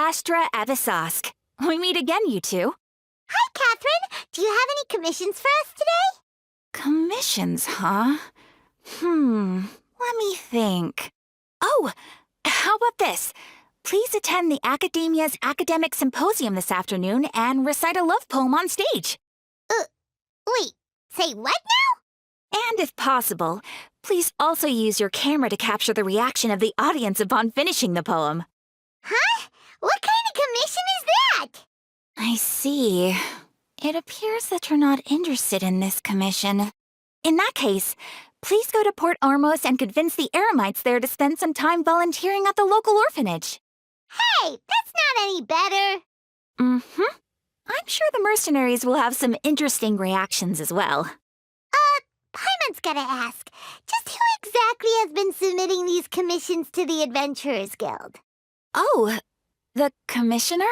Astra Avisask. We meet again, you two. Hi, Catherine. Do you have any commissions for us today? Commissions, huh? Let me think. Oh, how about this? Please attend the Academia's Academic Symposium this afternoon and recite a love poem on stage. Wait, say what now? And if possible, please also use your camera to capture the reaction of the audience upon finishing the poem. Huh? What kind of commission is that? I see. It appears that you're not interested in this commission. In that case, please go to Port Ormos and convince the Eremites there to spend some time volunteering at the local orphanage. Hey, that's not any better. I'm sure the mercenaries will have some interesting reactions as well. Paimon's gotta ask, just who exactly has been submitting these commissions to the Adventurers Guild? Oh, the commissioner?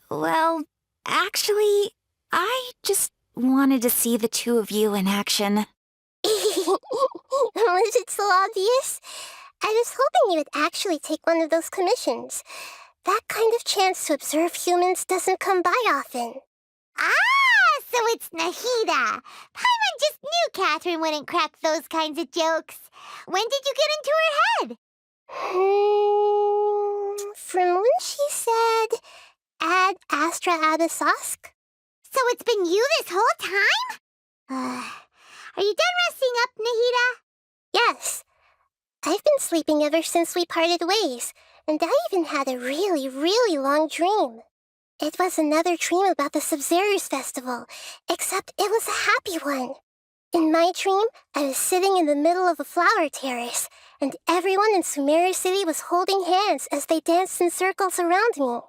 Well, actually, I just wanted to see the two of you in action. Was it so obvious? I was hoping you would actually take one of those commissions. That kind of chance to observe humans doesn't come by often. Ah, so it's Nahida. Paimon just knew Catherine wouldn't crack those kinds of jokes. When did you get into her head? From when she said, Ad Astra Abisask. So it's been you this whole time? Are you done resting up, Nahida? Yes. I've been sleeping ever since we parted ways, and I even had a really, really long dream. It was another dream about the Sub-Zerus festival, except it was a happy one. In my dream, I was sitting in the middle of a flower terrace, and everyone in Sumeru City was holding hands as they danced in circles around me.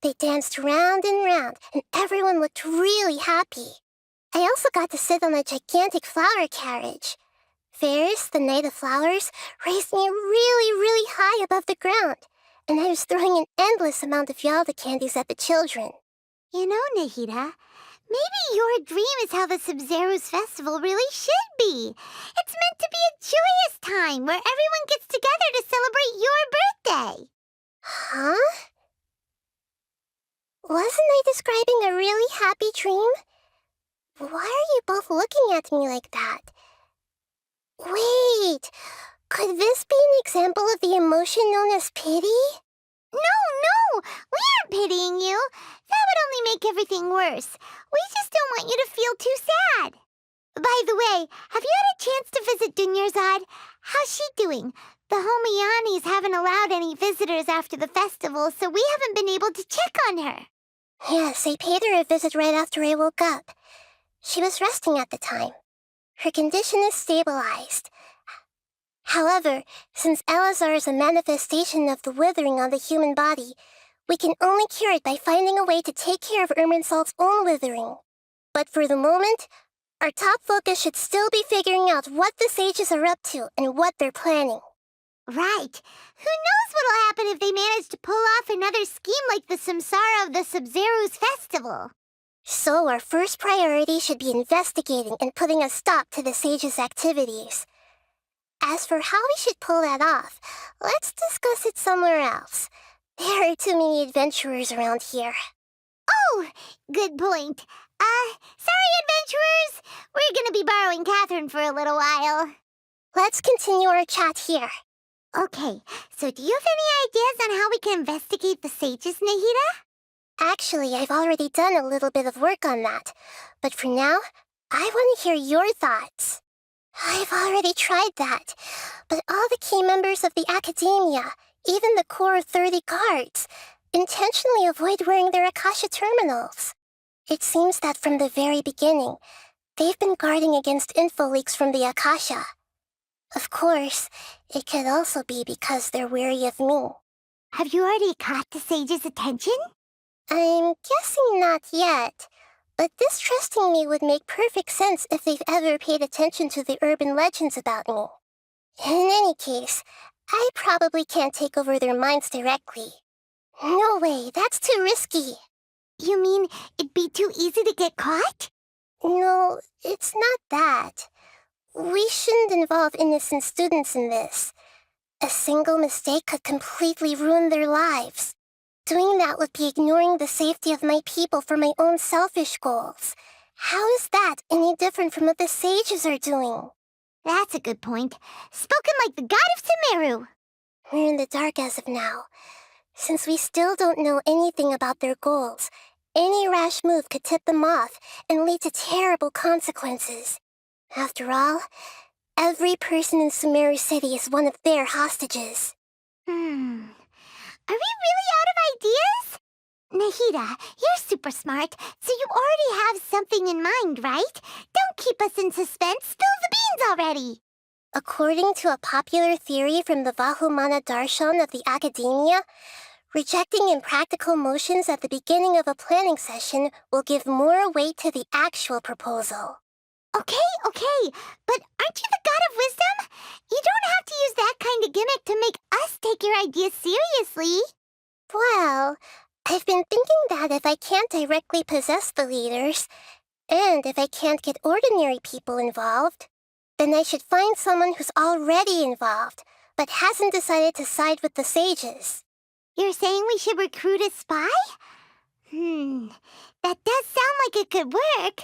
They danced round and round, and everyone looked really happy. I also got to sit on a gigantic flower carriage. Ferris, the Knight of Flowers, raised me really, really high above the ground, and I was throwing an endless amount of Yalda candies at the children. You know, Nahida, maybe your dream is how the Sub-Zerus festival really should be. It's meant to be a joyous time where everyone gets together to celebrate your birthday. Huh? Wasn't I describing a really happy dream? Why are you both looking at me like that? Wait, could this be an example of the emotion known as pity? No, we aren't pitying you. That would only make everything worse. We just don't want you to feel too sad. By the way, have you had a chance to visit Dunyarzad? How's she doing? The Homianis haven't allowed any visitors after the festival, so we haven't been able to check on her. Yes, I paid her a visit right after I woke up. She was resting at the time. Her condition is stabilized. However, since Elazar is a manifestation of the withering on the human body, we can only cure it by finding a way to take care of Irminsul's own withering. But for the moment, our top focus should still be figuring out what the sages are up to and what they're planning. Right. Who knows what'll happen if they manage to pull off another scheme like the Samsara of the Sub-Zerus festival. So our first priority should be investigating and putting a stop to the sages' activities. As for how we should pull that off, let's discuss it somewhere else. There are too many adventurers around here. Oh, good point. Sorry, adventurers. We're gonna be borrowing Catherine for a little while. Let's continue our chat here. Okay, so do you have any ideas on how we can investigate the sages, Nahida? Actually, I've already done a little bit of work on that. But for now, I want to hear your thoughts. I've already tried that, but all the key members of the Academia, even the core 30 guards, intentionally avoid wearing their Akasha terminals. It seems that from the very beginning, they've been guarding against info leaks from the Akasha. Of course, it could also be because they're wary of me. Have you already caught the sage's attention? I'm guessing not yet, but distrusting me would make perfect sense if they've ever paid attention to the urban legends about me. In any case, I probably can't take over their minds directly. No way, that's too risky. You mean it'd be too easy to get caught? No, it's not that. We shouldn't involve innocent students in this. A single mistake could completely ruin their lives. Doing that would be ignoring the safety of my people for my own selfish goals. How is that any different from what the sages are doing? That's a good point. Spoken like the god of Sumeru. We're in the dark as of now. Since we still don't know anything about their goals, any rash move could tip them off and lead to terrible consequences. After all, every person in Sumeru City is one of their hostages. Are we really out of ideas? Nahida, you're super smart, so you already have something in mind, right? Don't keep us in suspense. Spill the beans already. According to a popular theory from the Vahumana Darshan of the Academia, rejecting impractical motions at the beginning of a planning session will give more weight to the actual proposal. Okay, but aren't you the god of wisdom? You don't have to use that kind of gimmick to make us take your ideas seriously. Well, I've been thinking that if I can't directly possess the leaders, and if I can't get ordinary people involved, then I should find someone who's already involved, but hasn't decided to side with the sages. You're saying we should recruit a spy? That does sound like it could work.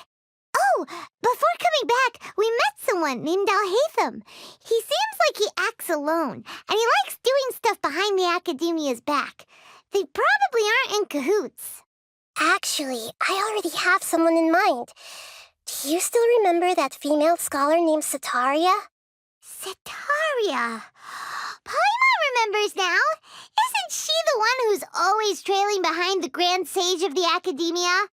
Oh, before coming back, we met someone named Alhaitham. He seems like he acts alone, and he likes doing stuff behind the Academia's back. They probably aren't in cahoots. Actually, I already have someone in mind. Do you still remember that female scholar named Sataria? Sataria. Paimon remembers now. Isn't she the one who's always trailing behind the Grand Sage of the Academia?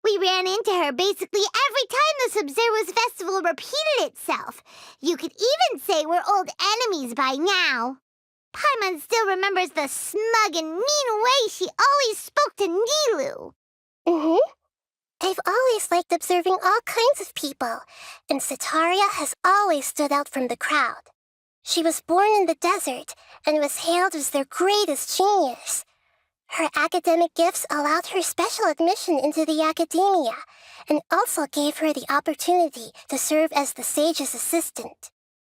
We ran into her basically every time the Sub-Zero's festival repeated itself. You could even say we're old enemies by now. Paimon still remembers the smug and mean way she always spoke to Nilu. I've always liked observing all kinds of people, and Sataria has always stood out from the crowd. She was born in the desert and was hailed as their greatest genius. Her academic gifts allowed her special admission into the academia, and also gave her the opportunity to serve as the sage's assistant.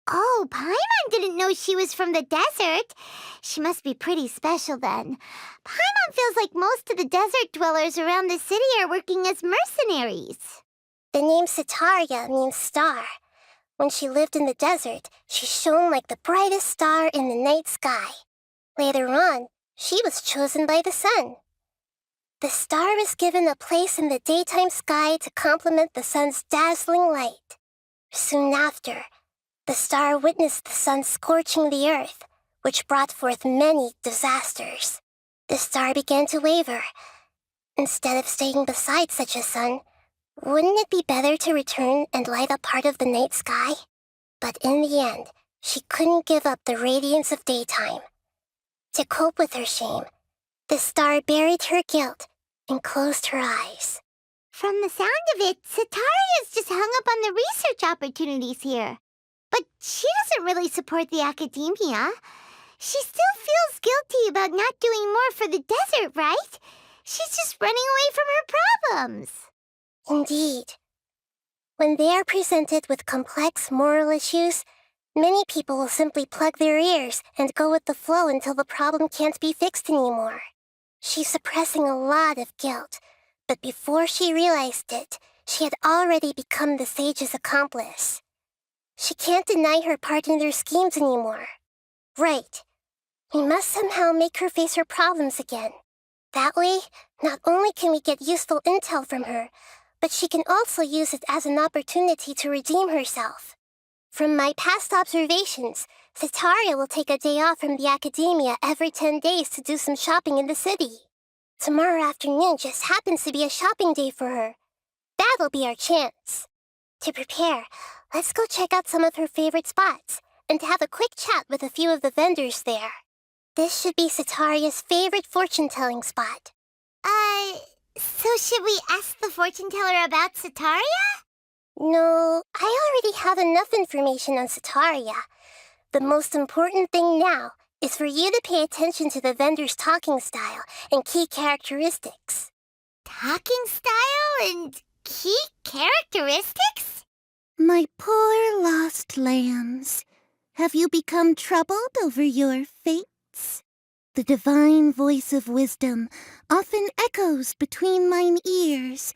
Oh, Paimon didn't know she was from the desert. She must be pretty special then. Paimon feels like most of the desert dwellers around the city are working as mercenaries. The name Sataria means star. When she lived in the desert, she shone like the brightest star in the night sky. Later on, she was chosen by the sun. The star was given a place in the daytime sky to complement the sun's dazzling light. Soon after, the star witnessed the sun scorching the earth, which brought forth many disasters. The star began to waver. Instead of staying beside such a sun, wouldn't it be better to return and light up part of the night sky? But in the end, she couldn't give up the radiance of daytime. To cope with her shame, the star buried her guilt and closed her eyes. From the sound of it, Sataria's just hung up on the research opportunities here. But she doesn't really support the academia. She still feels guilty about not doing more for the desert, right? She's just running away from her problems. Indeed. When they are presented with complex moral issues, many people will simply plug their ears and go with the flow until the problem can't be fixed anymore. She's suppressing a lot of guilt, but before she realized it, she had already become the sage's accomplice. She can't deny her part in their schemes anymore. Right. We must somehow make her face her problems again. That way, not only can we get useful intel from her, but she can also use it as an opportunity to redeem herself. From my past observations, Sataria will take a day off from the academia every 10 days to do some shopping in the city. Tomorrow afternoon just happens to be a shopping day for her. That'll be our chance. To prepare, let's go check out some of her favorite spots and have a quick chat with a few of the vendors there. This should be Sataria's favorite fortune-telling spot. So should we ask the fortune teller about Sataria? No, I already have enough information on Sataria. The most important thing now is for you to pay attention to the vendor's talking style and key characteristics. Talking style and key characteristics? My poor lost lambs. Have you become troubled over your fates? The divine voice of wisdom often echoes between mine ears.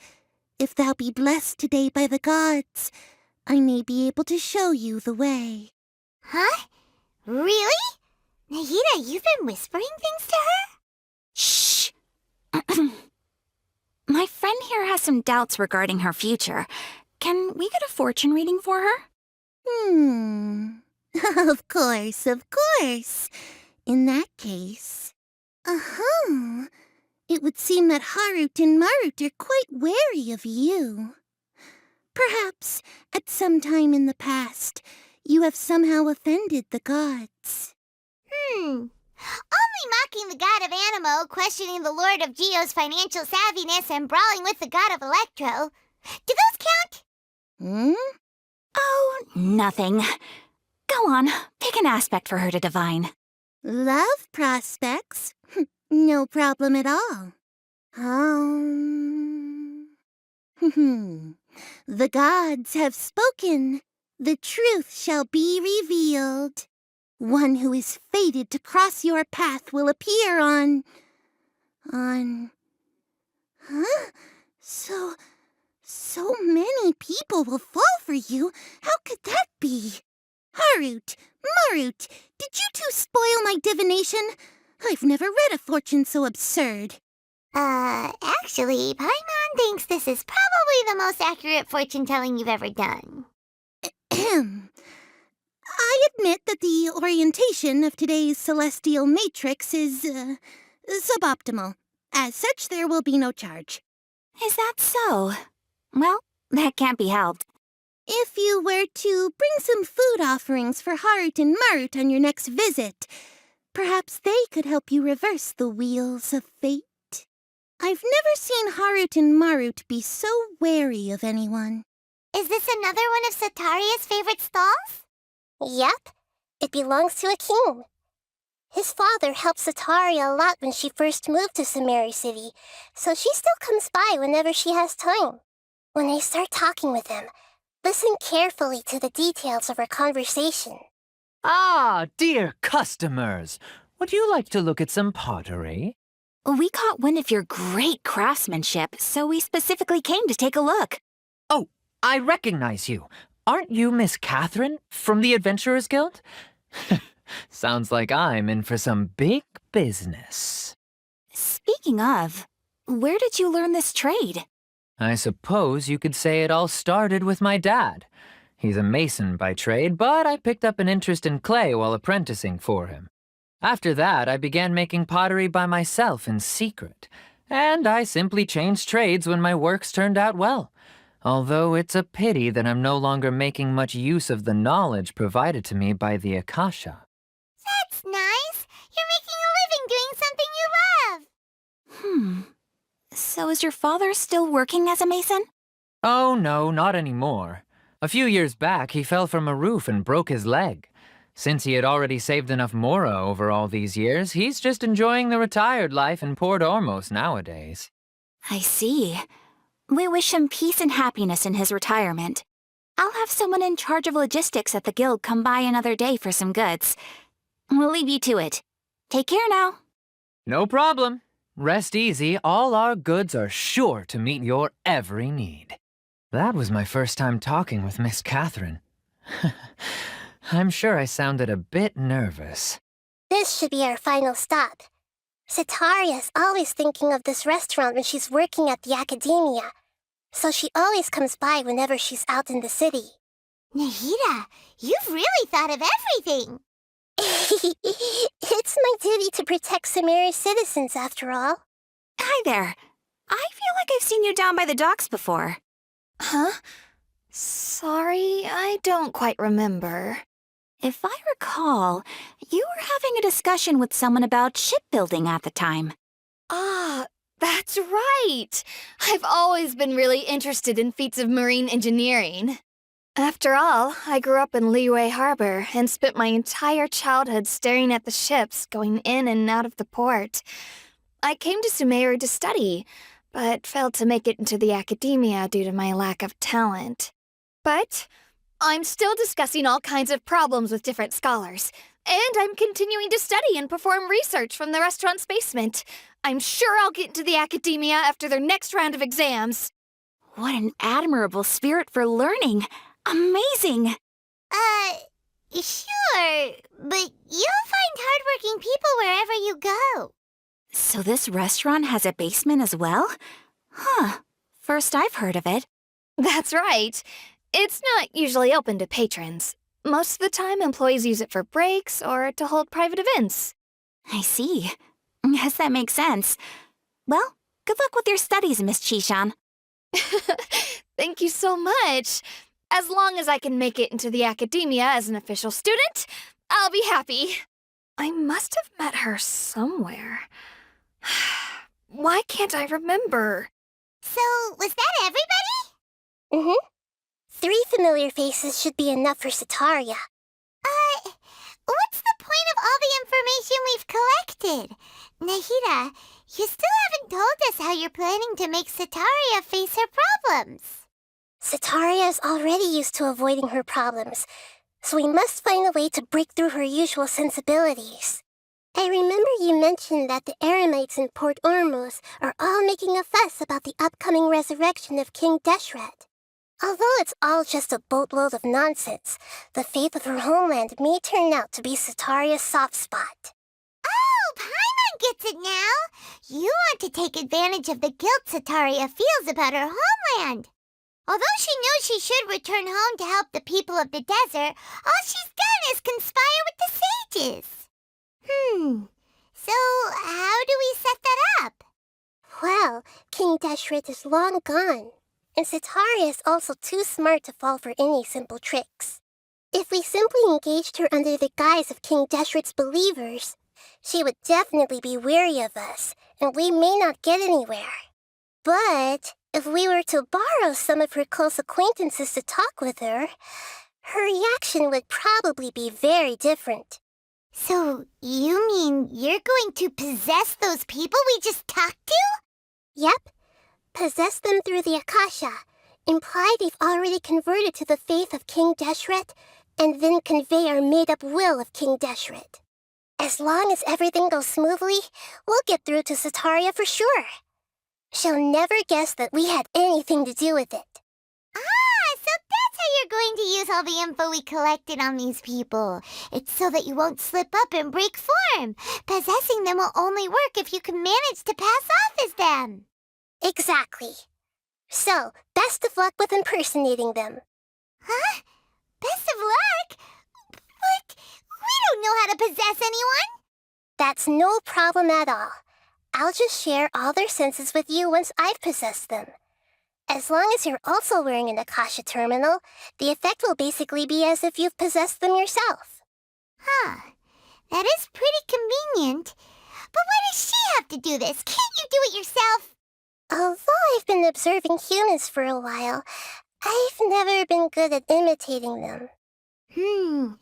If thou be blessed today by the gods, I may be able to show you the way. Huh? Really? Nahida, you've been whispering things to her? Shh! My friend here has some doubts regarding her future. Can we get a fortune reading for her? Of course, of course. In that case... Uh-huh. It would seem that Harut and Marut are quite wary of you. Perhaps, at some time in the past, you have somehow offended the gods. Only mocking the god of Animo, questioning the lord of Geo's financial savviness, and brawling with the god of Electro. Do those count? Oh, nothing. Go on, pick an aspect for her to divine. Love prospects? No problem at all. The gods have spoken. The truth shall be revealed. One who is fated to cross your path will appear on... Huh? So many people will fall for you. How could that be? Harut, Marut, did you two spoil my divination? I've never read a fortune so absurd. Actually, Paimon thinks this is probably the most accurate fortune-telling you've ever done. I admit that the orientation of today's celestial matrix is, suboptimal. As such, there will be no charge. Is that so? Well, that can't be helped. If you were to bring some food offerings for Harut and Marut on your next visit, perhaps they could help you reverse the wheels of fate. I've never seen Harut and Marut be so wary of anyone. Is this another one of Sataria's favorite stalls? Yep. It belongs to a king. His father helped Sataria a lot when she first moved to Samari City, so she still comes by whenever she has time. When I start talking with him, listen carefully to the details of our conversation. Ah, dear customers! Would you like to look at some pottery? We caught wind of your great craftsmanship, so we specifically came to take a look. Oh, I recognize you. Aren't you Miss Catherine from the Adventurers Guild? Sounds like I'm in for some big business. Speaking of, where did you learn this trade? I suppose you could say it all started with my dad. He's a mason by trade, but I picked up an interest in clay while apprenticing for him. After that, I began making pottery by myself in secret, and I simply changed trades when my works turned out well. Although it's a pity that I'm no longer making much use of the knowledge provided to me by the Akasha. That's nice. You're making a living doing something you love. So is your father still working as a mason? Oh no, not anymore. A few years back, he fell from a roof and broke his leg. Since he had already saved enough mora over all these years, he's just enjoying the retired life in Port Ormos nowadays. I see. We wish him peace and happiness in his retirement. I'll have someone in charge of logistics at the guild come by another day for some goods. We'll leave you to it. Take care now. No problem. Rest easy, all our goods are sure to meet your every need. That was my first time talking with Miss Catherine. I'm sure I sounded a bit nervous. This should be our final stop. Sataria's always thinking of this restaurant when she's working at the academia, so she always comes by whenever she's out in the city. Nahida, you've really thought of everything. It's my duty to protect Samari's citizens, after all. Hi there. I feel like I've seen you down by the docks before. Huh? Sorry, I don't quite remember. If I recall, you were having a discussion with someone about shipbuilding at the time. Ah, that's right! I've always been really interested in feats of marine engineering. After all, I grew up in Liyue Harbor and spent my entire childhood staring at the ships going in and out of the port. I came to Sumeru to study, but failed to make it into the academia due to my lack of talent. But I'm still discussing all kinds of problems with different scholars. And I'm continuing to study and perform research from the restaurant's basement. I'm sure I'll get into the academia after their next round of exams. What an admirable spirit for learning. Amazing. Sure, but you'll find hardworking people wherever you go. So this restaurant has a basement as well? Huh. First I've heard of it. That's right. It's not usually open to patrons. Most of the time, employees use it for breaks or to hold private events. I see. Guess that makes sense. Well, good luck with your studies, Miss Chishan. Thank you so much. As long as I can make it into the academia as an official student, I'll be happy. I must have met her somewhere. Why can't I remember? So, was that everybody? Mm-hmm. 3 familiar faces should be enough for Sataria. What's the point of all the information we've collected? Nahida, you still haven't told us how you're planning to make Sataria face her problems. Sataria is already used to avoiding her problems, so we must find a way to break through her usual sensibilities. I remember you mentioned that the Eremites in Port Ormuz are all making a fuss about the upcoming resurrection of King Deshret. Although it's all just a boatload of nonsense, the fate of her homeland may turn out to be Sataria's soft spot. Oh, Paimon gets it now. You want to take advantage of the guilt Sataria feels about her homeland. Although she knows she should return home to help the people of the desert, all she's done is conspire with the sages. So how do we set that up? Well, King Deshret is long gone, and Sataria is also too smart to fall for any simple tricks. If we simply engaged her under the guise of King Deshret's believers, she would definitely be weary of us, and we may not get anywhere. But if we were to borrow some of her close acquaintances to talk with her, her reaction would probably be very different. So you mean you're going to possess those people we just talked to? Yep. Possess them through the Akasha, imply they've already converted to the faith of King Deshret, and then convey our made-up will of King Deshret. As long as everything goes smoothly, we'll get through to Sataria for sure. She'll never guess that we had anything to do with it. So that's how you're going to use all the info we collected on these people. It's so that you won't slip up and break form. Possessing them will only work if you can manage to pass off as them. Exactly. So, best of luck with impersonating them. Huh? Best of luck? But we don't know how to possess anyone. That's no problem at all. I'll just share all their senses with you once I've possessed them. As long as you're also wearing an Akasha terminal, the effect will basically be as if you've possessed them yourself. Huh. That is pretty convenient. But why does she have to do this? Can't you do it yourself? Although I've been observing humans for a while, I've never been good at imitating them. You're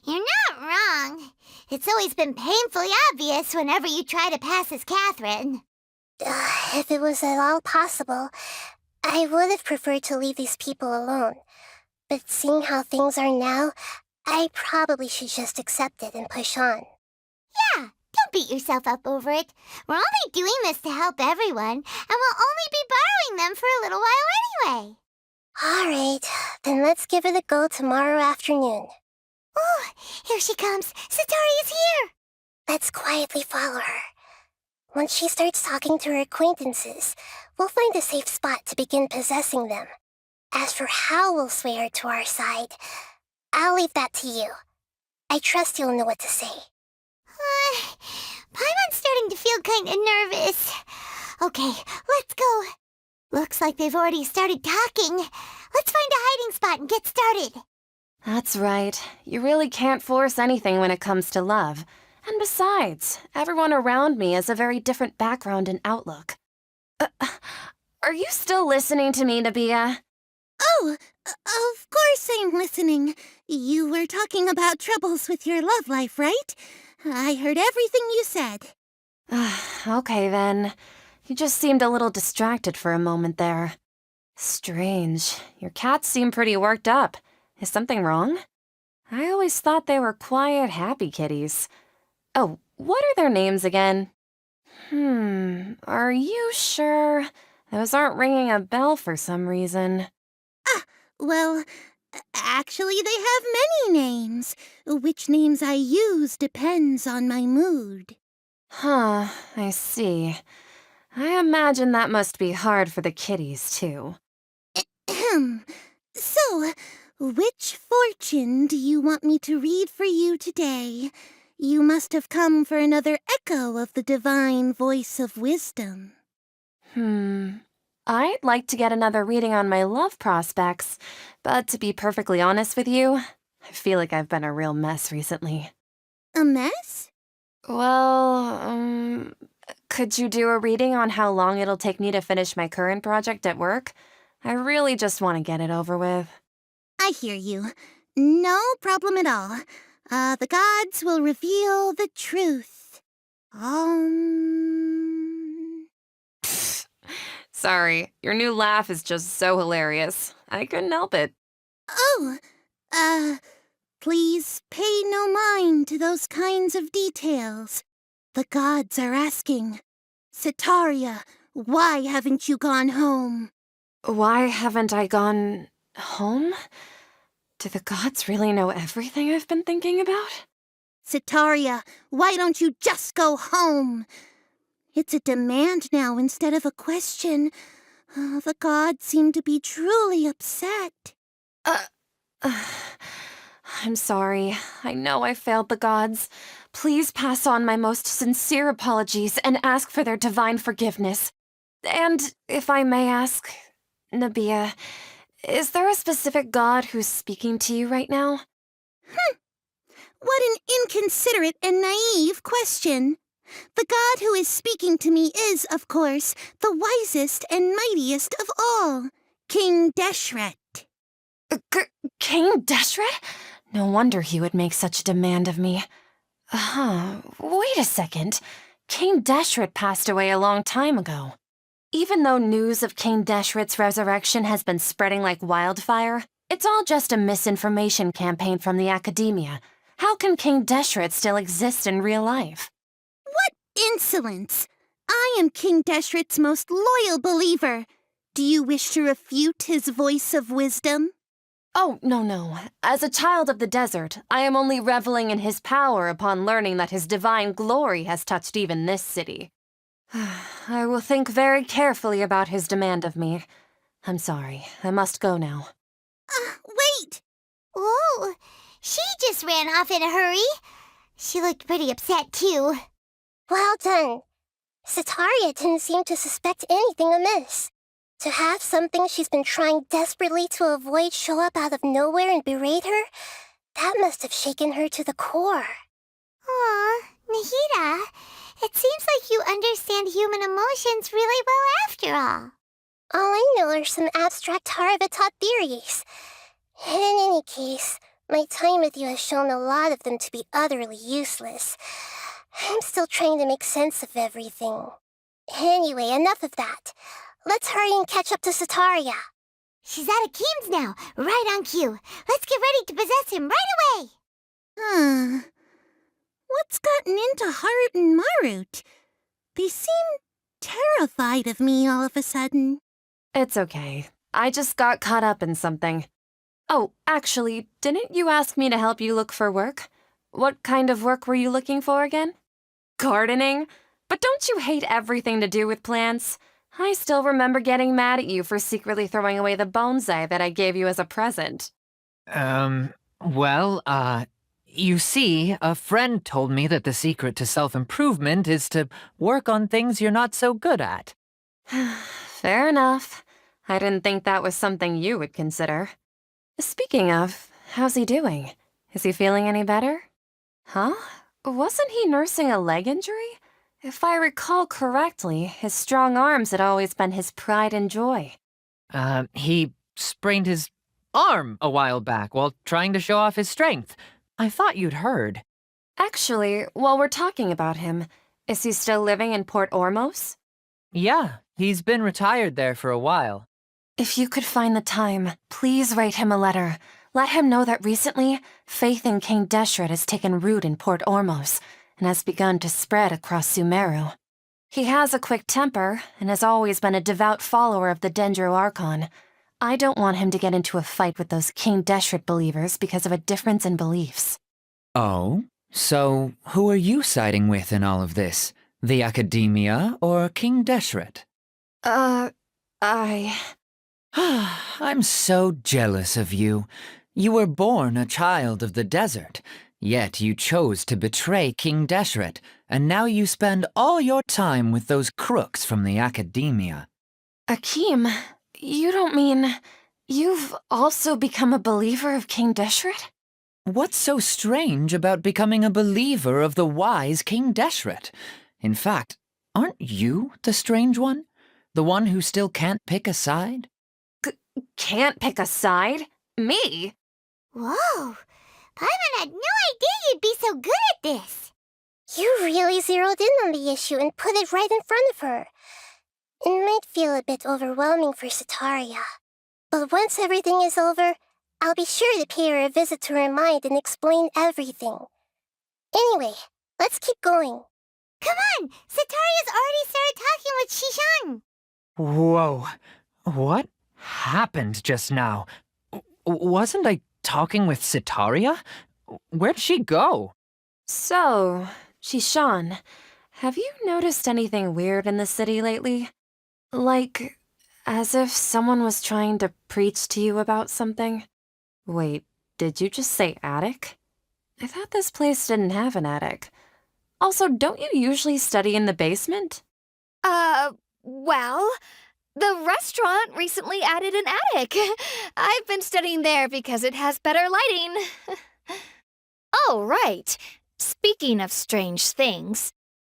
not wrong. It's always been painfully obvious whenever you try to pass as Catherine. If it was at all possible, I would have preferred to leave these people alone. But seeing how things are now, I probably should just accept it and push on. Yeah, don't beat yourself up over it. We're only doing this to help everyone, and we'll only be borrowing them for a little while anyway. All right, then let's give it a go tomorrow afternoon. Oh, here she comes. Sataria's here. Let's quietly follow her. Once she starts talking to her acquaintances, we'll find a safe spot to begin possessing them. As for how we'll sway her to our side, I'll leave that to you. I trust you'll know what to say. Paimon's starting to feel kind of nervous. Okay, let's go. Looks like they've already started talking. Let's find a hiding spot and get started. That's right. You really can't force anything when it comes to love. And besides, everyone around me has a very different background and outlook. Are you still listening to me, Nabia? Oh, of course I'm listening. You were talking about troubles with your love life, right? I heard everything you said. Okay, then. You just seemed a little distracted for a moment there. Strange. Your cats seem pretty worked up. Is something wrong? I always thought they were quiet, happy kitties. Oh, what are their names again? Are you sure? Those aren't ringing a bell for some reason. Well, actually, they have many names. Which names I use depends on my mood. Huh, I see. I imagine that must be hard for the kitties, too. Ahem. So, which fortune do you want me to read for you today? You must have come for another echo of the divine voice of wisdom. I'd like to get another reading on my love prospects, but to be perfectly honest with you, I feel like I've been a real mess recently. A mess? Well, could you do a reading on how long it'll take me to finish my current project at work? I really just want to get it over with. I hear you. No problem at all. The gods will reveal the truth. Sorry, your new laugh is just so hilarious. I couldn't help it. Oh, please pay no mind to those kinds of details. The gods are asking, Sitaria, why haven't you gone home? Why haven't I gone home? Do the gods really know everything I've been thinking about? Sitaria, why don't you just go home? It's a demand now instead of a question. The gods seem to be truly upset. I'm sorry. I know I failed the gods. Please pass on my most sincere apologies and ask for their divine forgiveness. And if I may ask, Nabia, is there a specific god who's speaking to you right now? What an inconsiderate and naive question. The god who is speaking to me is, of course, the wisest and mightiest of all, King Deshret. King Deshret? No wonder he would make such a demand of me. Wait a second. King Deshret passed away a long time ago. Even though news of King Deshret's resurrection has been spreading like wildfire, it's all just a misinformation campaign from the academia. How can King Deshret still exist in real life? What insolence! I am King Deshret's most loyal believer. Do you wish to refute his voice of wisdom? Oh, no. As a child of the desert, I am only reveling in his power upon learning that his divine glory has touched even this city. I will think very carefully about his demand of me. I'm sorry. I must go now. Wait! Whoa, she just ran off in a hurry. She looked pretty upset, too. Well done. Sitaria didn't seem to suspect anything amiss. To have something she's been trying desperately to avoid show up out of nowhere and berate her, that must have shaken her to the core. Aw, Nahida, it seems like you understand human emotions really well after all. All I know are some abstract Harvard-taught theories. In any case, my time with you has shown a lot of them to be utterly useless. I'm still trying to make sense of everything. Anyway, enough of that. Let's hurry and catch up to Sitaria. She's at Akeem's now, right on cue. Let's get ready to possess him right away. What's gotten into Harut and Marut? They seem terrified of me all of a sudden. It's okay. I just got caught up in something. Oh, actually, didn't you ask me to help you look for work? What kind of work were you looking for again? Gardening? But don't you hate everything to do with plants? I still remember getting mad at you for secretly throwing away the bonsai that I gave you as a present. You see, a friend told me that the secret to self-improvement is to work on things you're not so good at. Fair enough. I didn't think that was something you would consider. Speaking of, how's he doing? Is he feeling any better? Huh? Wasn't he nursing a leg injury? If I recall correctly, his strong arms had always been his pride and joy. He sprained his arm a while back while trying to show off his strength. I thought you'd heard. Actually, while we're talking about him, is he still living in Port Ormos? Yeah, he's been retired there for a while. If you could find the time, please write him a letter. Let him know that recently, faith in King Deshret has taken root in Port Ormos and has begun to spread across Sumeru. He has a quick temper and has always been a devout follower of the Dendro Archon. I don't want him to get into a fight with those King Deshret believers because of a difference in beliefs. Oh? So, who are you siding with in all of this? The Academia or King Deshret? I'm so jealous of you. You were born a child of the desert, yet you chose to betray King Deshret, and now you spend all your time with those crooks from the Academia. Akeem, you don't mean you've also become a believer of King Deshret? What's so strange about becoming a believer of the wise King Deshret? In fact, aren't you the strange one? The one who still can't pick a side? Can't pick a side? Me? Whoa! Paimon had no idea you'd be so good at this. You really zeroed in on the issue and put it right in front of her. It might feel a bit overwhelming for Sataria. But once everything is over, I'll be sure to pay her a visit to her mind and explain everything. Anyway, let's keep going. Come on! Sataria's already started talking with Shishan. Whoa. What happened just now? Wasn't I talking with Sitaria? Where'd she go? So, Shishan, have you noticed anything weird in the city lately? Like, as if someone was trying to preach to you about something? Wait, did you just say attic? I thought this place didn't have an attic. Also, don't you usually study in the basement? Well, the restaurant recently added an attic. I've been studying there because it has better lighting. Oh, right. Speaking of strange things,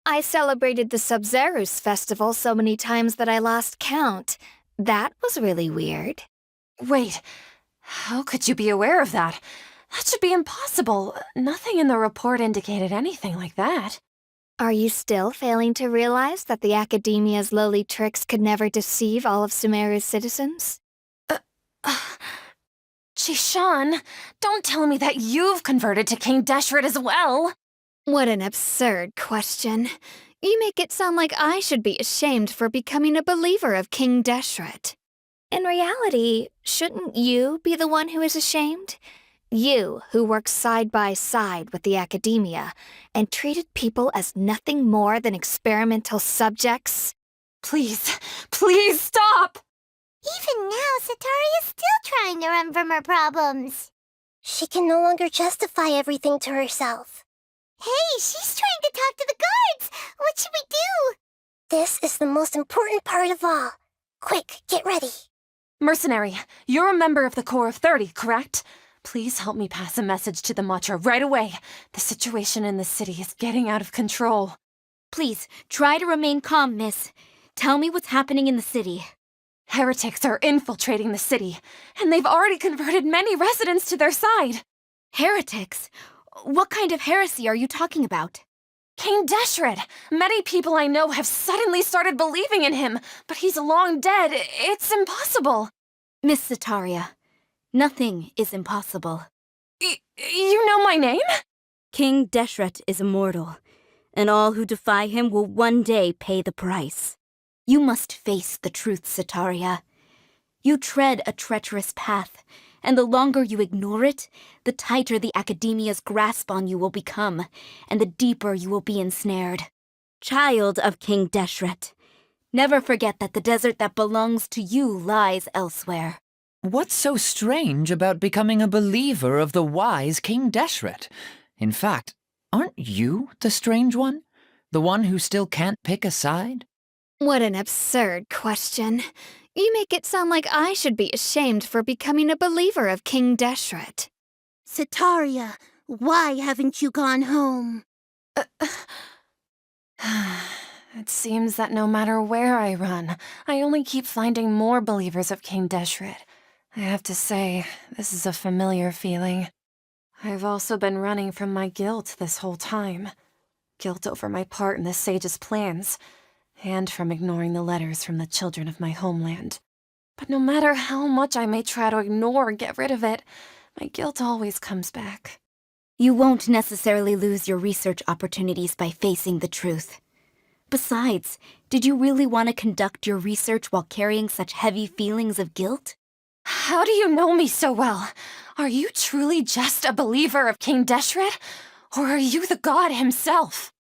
I celebrated the Subzerus festival so many times that I lost count. That was really weird. Wait, how could you be aware of that? That should be impossible. Nothing in the report indicated anything like that. Are you still failing to realize that the Academia's lowly tricks could never deceive all of Sumeru's citizens? Shishan, don't tell me that you've converted to King Deshret as well. What an absurd question. You make it sound like I should be ashamed for becoming a believer of King Deshret. In reality, shouldn't you be the one who is ashamed? You, who worked side by side with the Academia and treated people as nothing more than experimental subjects. Please, please stop! Even now, Sataria's still trying to run from her problems. She can no longer justify everything to herself. Hey, she's trying to talk to the guards. What should we do? This is the most important part of all. Quick, get ready. Mercenary, you're a member of the Corps of 30, correct? Please help me pass a message to the Matcha right away. The situation in the city is getting out of control. Please, try to remain calm, miss. Tell me what's happening in the city. Heretics are infiltrating the city, and they've already converted many residents to their side. Heretics? What kind of heresy are you talking about? King Deshret! Many people I know have suddenly started believing in him, but he's long dead. It's impossible. Miss Sataria, nothing is impossible. You know my name? King Deshret is immortal, and all who defy him will one day pay the price. You must face the truth, Sataria. You tread a treacherous path, and the longer you ignore it, the tighter the Academia's grasp on you will become, and the deeper you will be ensnared. Child of King Deshret, never forget that the desert that belongs to you lies elsewhere. What's so strange about becoming a believer of the wise King Deshret? In fact, aren't you the strange one? The one who still can't pick a side? What an absurd question. You make it sound like I should be ashamed for becoming a believer of King Deshret. Sataria, why haven't you gone home? It seems that no matter where I run, I only keep finding more believers of King Deshret. I have to say, this is a familiar feeling. I've also been running from my guilt this whole time. Guilt over my part in the sage's plans, and from ignoring the letters from the children of my homeland. But no matter how much I may try to ignore or get rid of it, My guilt always comes back. You won't necessarily lose your research opportunities by facing the truth. Besides, did you really want to conduct your research while carrying such heavy feelings of guilt? How do you know me so well? Are you truly just a believer of King Deshret? Or are you the god himself?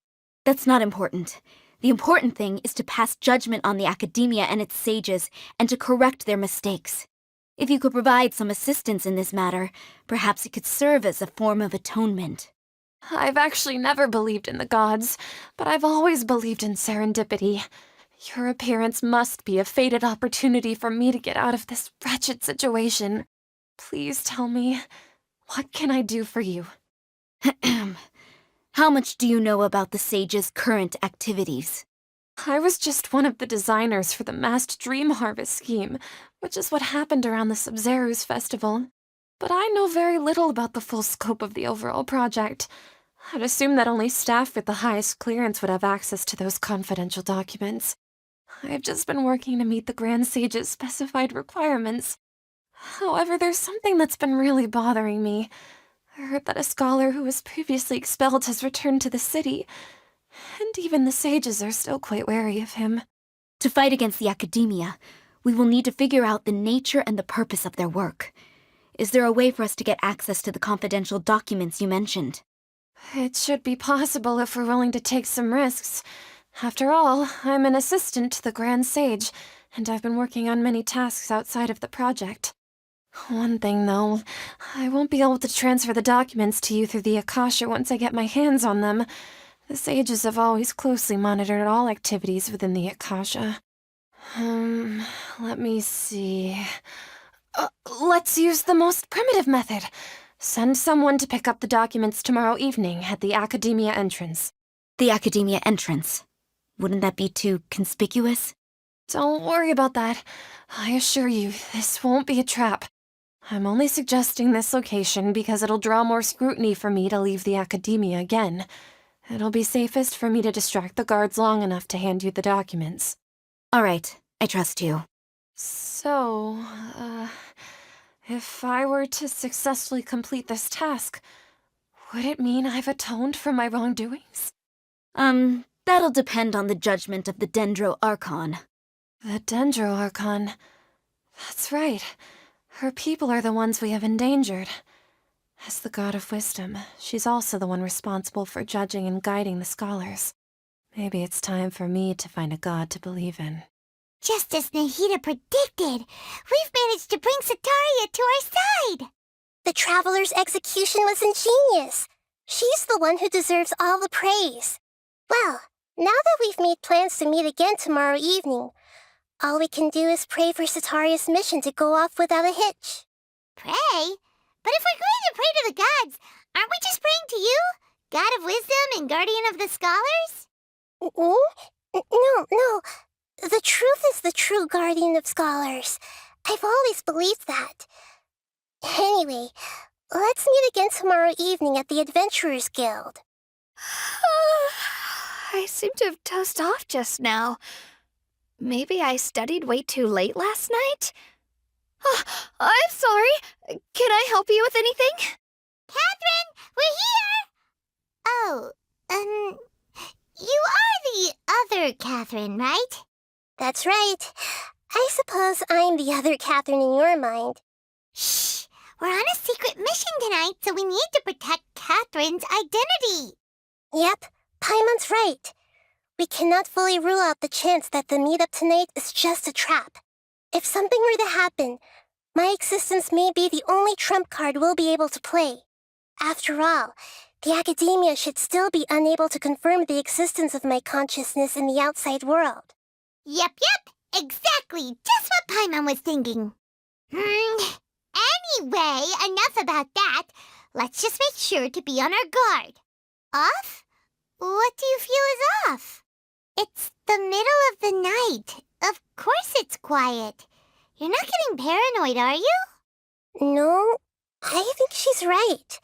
That's not important. The important thing is to pass judgment on the academia and its sages, and to correct their mistakes. If you could provide some assistance in this matter, perhaps it could serve as a form of atonement. I've actually never believed in the gods, but I've always believed in serendipity. Your appearance must be a fated opportunity for me to get out of this wretched situation. Please tell me, what can I do for you? How much do you know about the sage's current activities? I was just one of the designers for the massed dream harvest scheme, which is what happened around the Subzerus festival. But I know very little about the full scope of the overall project. I'd assume that only staff with the highest clearance would have access to those confidential documents. I've just been working to meet the Grand Sage's specified requirements. However, there's something that's been really bothering me. I heard that a scholar who was previously expelled has returned to the city, and even the sages are still quite wary of him. To fight against the academia, we will need to figure out the nature and the purpose of their work. Is there a way for us to get access to the confidential documents you mentioned? It should be possible if we're willing to take some risks. After all, I'm an assistant to the Grand Sage, and I've been working on many tasks outside of the project. One thing, though, I won't be able to transfer the documents to you through the Akasha once I get my hands on them. The sages have always closely monitored all activities within the Akasha. Let me see. Let's use the most primitive method. Send someone to pick up the documents tomorrow evening at the Academia entrance. The academia entrance. Wouldn't that be too conspicuous? Don't worry about that. I assure you, this won't be a trap. I'm only suggesting this location because it'll draw more scrutiny for me to leave the Academia again. It'll be safest for me to distract the guards long enough to hand you the documents. All right, I trust you. So, if I were to successfully complete this task, would it mean I've atoned for my wrongdoings? That'll depend on the judgment of the Dendro Archon. The Dendro Archon. That's right. Her people are the ones we have endangered. As the god of wisdom, she's also the one responsible for judging and guiding the scholars. Maybe it's time for me to find a god to believe in. Just as Nahida predicted, we've managed to bring Sataria to our side. The Traveler's execution was ingenious. She's the one who deserves all the praise. Well, now that we've made plans to meet again tomorrow evening, all we can do is pray for Sataria's mission to go off without a hitch. Pray? But if we're going to pray to the gods, aren't we just praying to you? God of wisdom and guardian of the scholars? No. The truth is the true guardian of scholars. I've always believed that. Anyway, let's meet again tomorrow evening at the Adventurers Guild. I seem to have dozed off just now. Maybe I studied way too late last night? I'm sorry. Can I help you with anything? Catherine, we're here! Oh, you are the other Catherine, right? That's right. I suppose I'm the other Catherine in your mind. Shh! We're on a secret mission tonight, so we need to protect Catherine's identity. Yep, Paimon's right. We cannot fully rule out the chance that the meetup tonight is just a trap. If something were to happen, my existence may be the only trump card we'll be able to play. After all, the academia should still be unable to confirm the existence of my consciousness in the outside world. Yep, exactly, just what Paimon was thinking. Anyway, enough about that. Let's just make sure to be on our guard. Off? What do you feel is off? It's the middle of the night. Of course it's quiet. You're not getting paranoid, are you? No, I think she's right.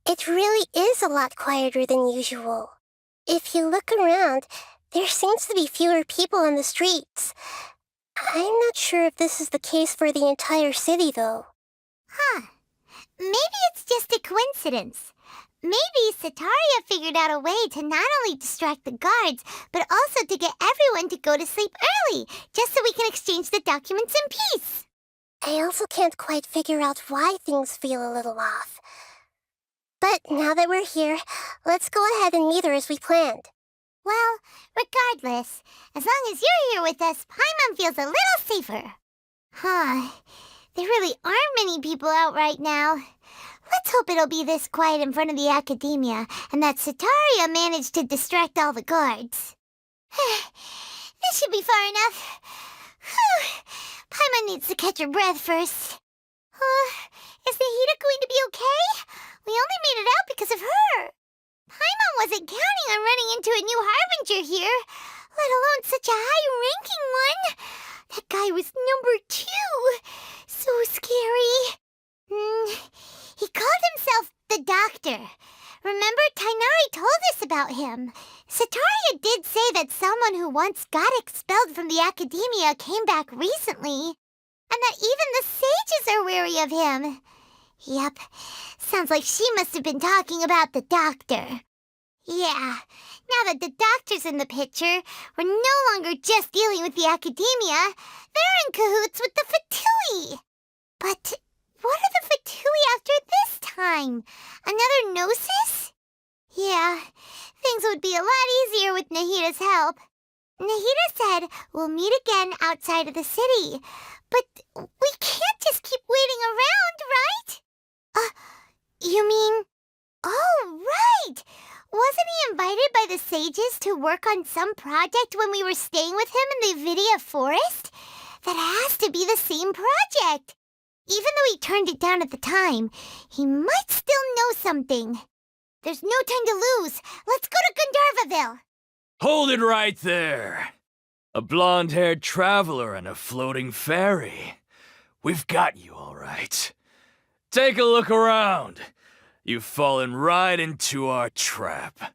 It really is a lot quieter than usual. If you look around, there seems to be fewer people on the streets. I'm not sure if this is the case for the entire city, though. Huh. Maybe it's just a coincidence. Maybe Sataria figured out a way to not only distract the guards, but also to get everyone to go to sleep early, just so we can exchange the documents in peace. I also can't quite figure out why things feel a little off. But now that we're here, let's go ahead and meet her as we planned. Well, regardless, as long as you're here with us, Paimon feels a little safer. Huh. There really aren't many people out right now. Let's hope it'll be this quiet in front of the academia, and that Sataria managed to distract all the guards. This should be far enough. Paimon needs to catch her breath first. Is Nahida going to be okay? We only made it out because of her. Paimon wasn't counting on running into a new harbinger here, let alone such a high-ranking one. That guy was number 2. So scary. He called himself the Doctor. Remember, Tainari told us about him. Sataria did say that someone who once got expelled from the academia came back recently, and that even the sages are wary of him. Yep, sounds like she must have been talking about the Doctor. Yeah, now that the Doctor's in the picture, we're no longer just dealing with the academia. They're in cahoots with the Fatui. But what are the Fatui after this time? Another Gnosis? Yeah, things would be a lot easier with Nahida's help. Nahida said we'll meet again outside of the city. But we can't just keep waiting around, right? You mean... Oh, right! Wasn't he invited by the sages to work on some project when we were staying with him in the Avidia Forest? That has to be the same project. Even though he turned it down at the time, he might still know something. There's no time to lose. Let's go to Gandharvaville. Hold it right there. A blonde-haired traveler and a floating fairy. We've got you all right. Take a look around. You've fallen right into our trap. Are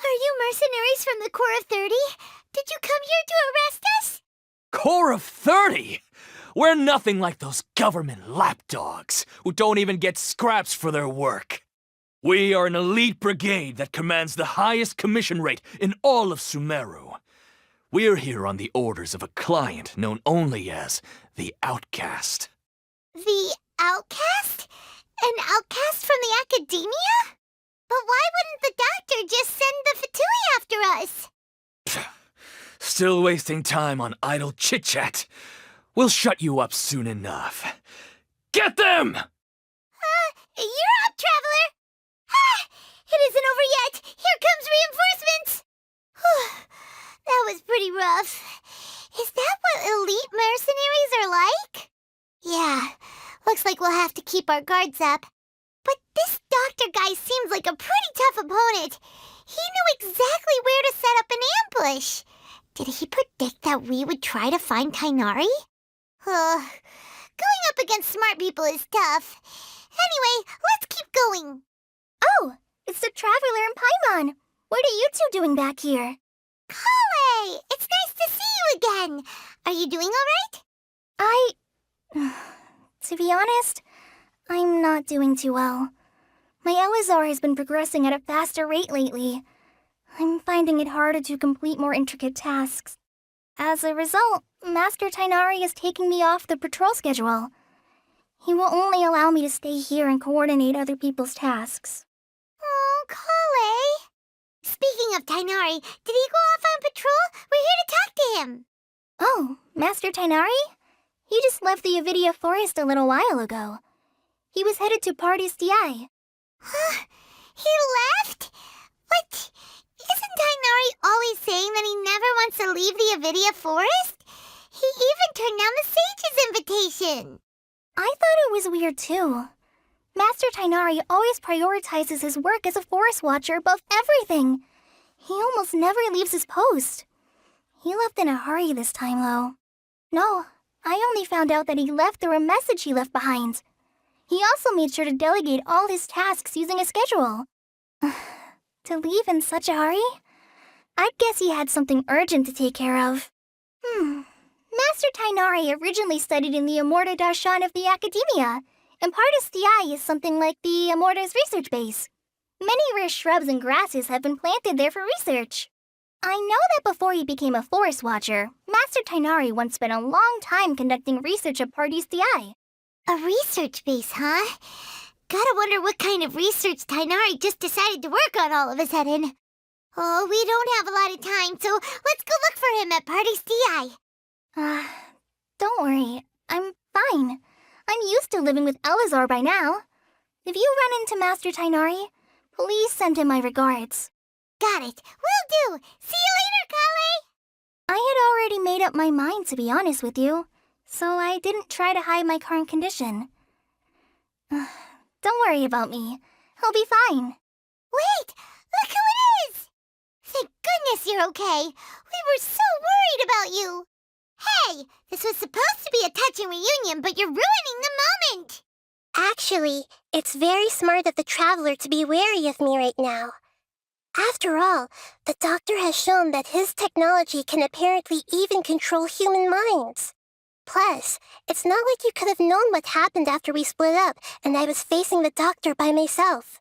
you mercenaries from the Corps of 30? Did you come here to arrest us? Corps of 30? We're nothing like those government lapdogs who don't even get scraps for their work. We are an elite brigade that commands the highest commission rate in all of Sumeru. We're here on the orders of a client known only as the Outcast. The Outcast? An outcast from the academia? But why wouldn't the Doctor just send the Fatui after us? Still wasting time on idle chit-chat. We'll shut you up soon enough. Get them! You're up, Traveler! It isn't over yet! Here comes reinforcements! That was pretty rough. Is that what elite mercenaries are like? Yeah, looks like we'll have to keep our guards up. But this Doctor guy seems like a pretty tough opponent. He knew exactly where to set up an ambush. Did he predict that we would try to find Tainari? Going up against smart people is tough. Anyway, let's keep going. Oh, it's the Traveler and Paimon. What are you two doing back here? Kale, it's nice to see you again. Are you doing all right? To be honest, I'm not doing too well. My Elazar has been progressing at a faster rate lately. I'm finding it harder to complete more intricate tasks. As a result, Master Tainari is taking me off the patrol schedule. He will only allow me to stay here and coordinate other people's tasks. Oh, Kale. Speaking of Tainari, did he go off on patrol? We're here to talk to him. Oh, Master Tainari? He just left the Avidia Forest a little while ago. He was headed to Pardis Di. Huh? He left? But isn't Tainari always saying that he never wants to leave the Avidia Forest? He even turned down the sage's invitation. I thought it was weird too. Master Tainari always prioritizes his work as a forest watcher above everything. He almost never leaves his post. He left in a hurry this time, though. No, I only found out that he left through a message he left behind. He also made sure to delegate all his tasks using a schedule. To leave in such a hurry? I guess he had something urgent to take care of. Master Tainari originally studied in the Amorta Darshan of the Academia, and Pardis Eye is something like the Amorta's research base. Many rare shrubs and grasses have been planted there for research. I know that before he became a forest watcher, Master Tainari once spent a long time conducting research at Pardis Eye. A research base, huh? Gotta wonder what kind of research Tainari just decided to work on all of a sudden. Oh, we don't have a lot of time, so let's go look for him at Pardis Eye. Don't worry. I'm fine. I'm used to living with Elazar by now. If you run into Master Tainari, please send him my regards. Got it. Will do. See you later, Kale. I had already made up my mind, to be honest with you, so I didn't try to hide my current condition. Don't worry about me. He'll be fine. Wait! Look who it is! Thank goodness you're okay. We were so worried about you. Hey, this was supposed to be a touching reunion, but you're ruining the moment. Actually, it's very smart of the Traveler to be wary of me right now. After all, the Doctor has shown that his technology can apparently even control human minds. Plus, it's not like you could have known what happened after we split up and I was facing the Doctor by myself.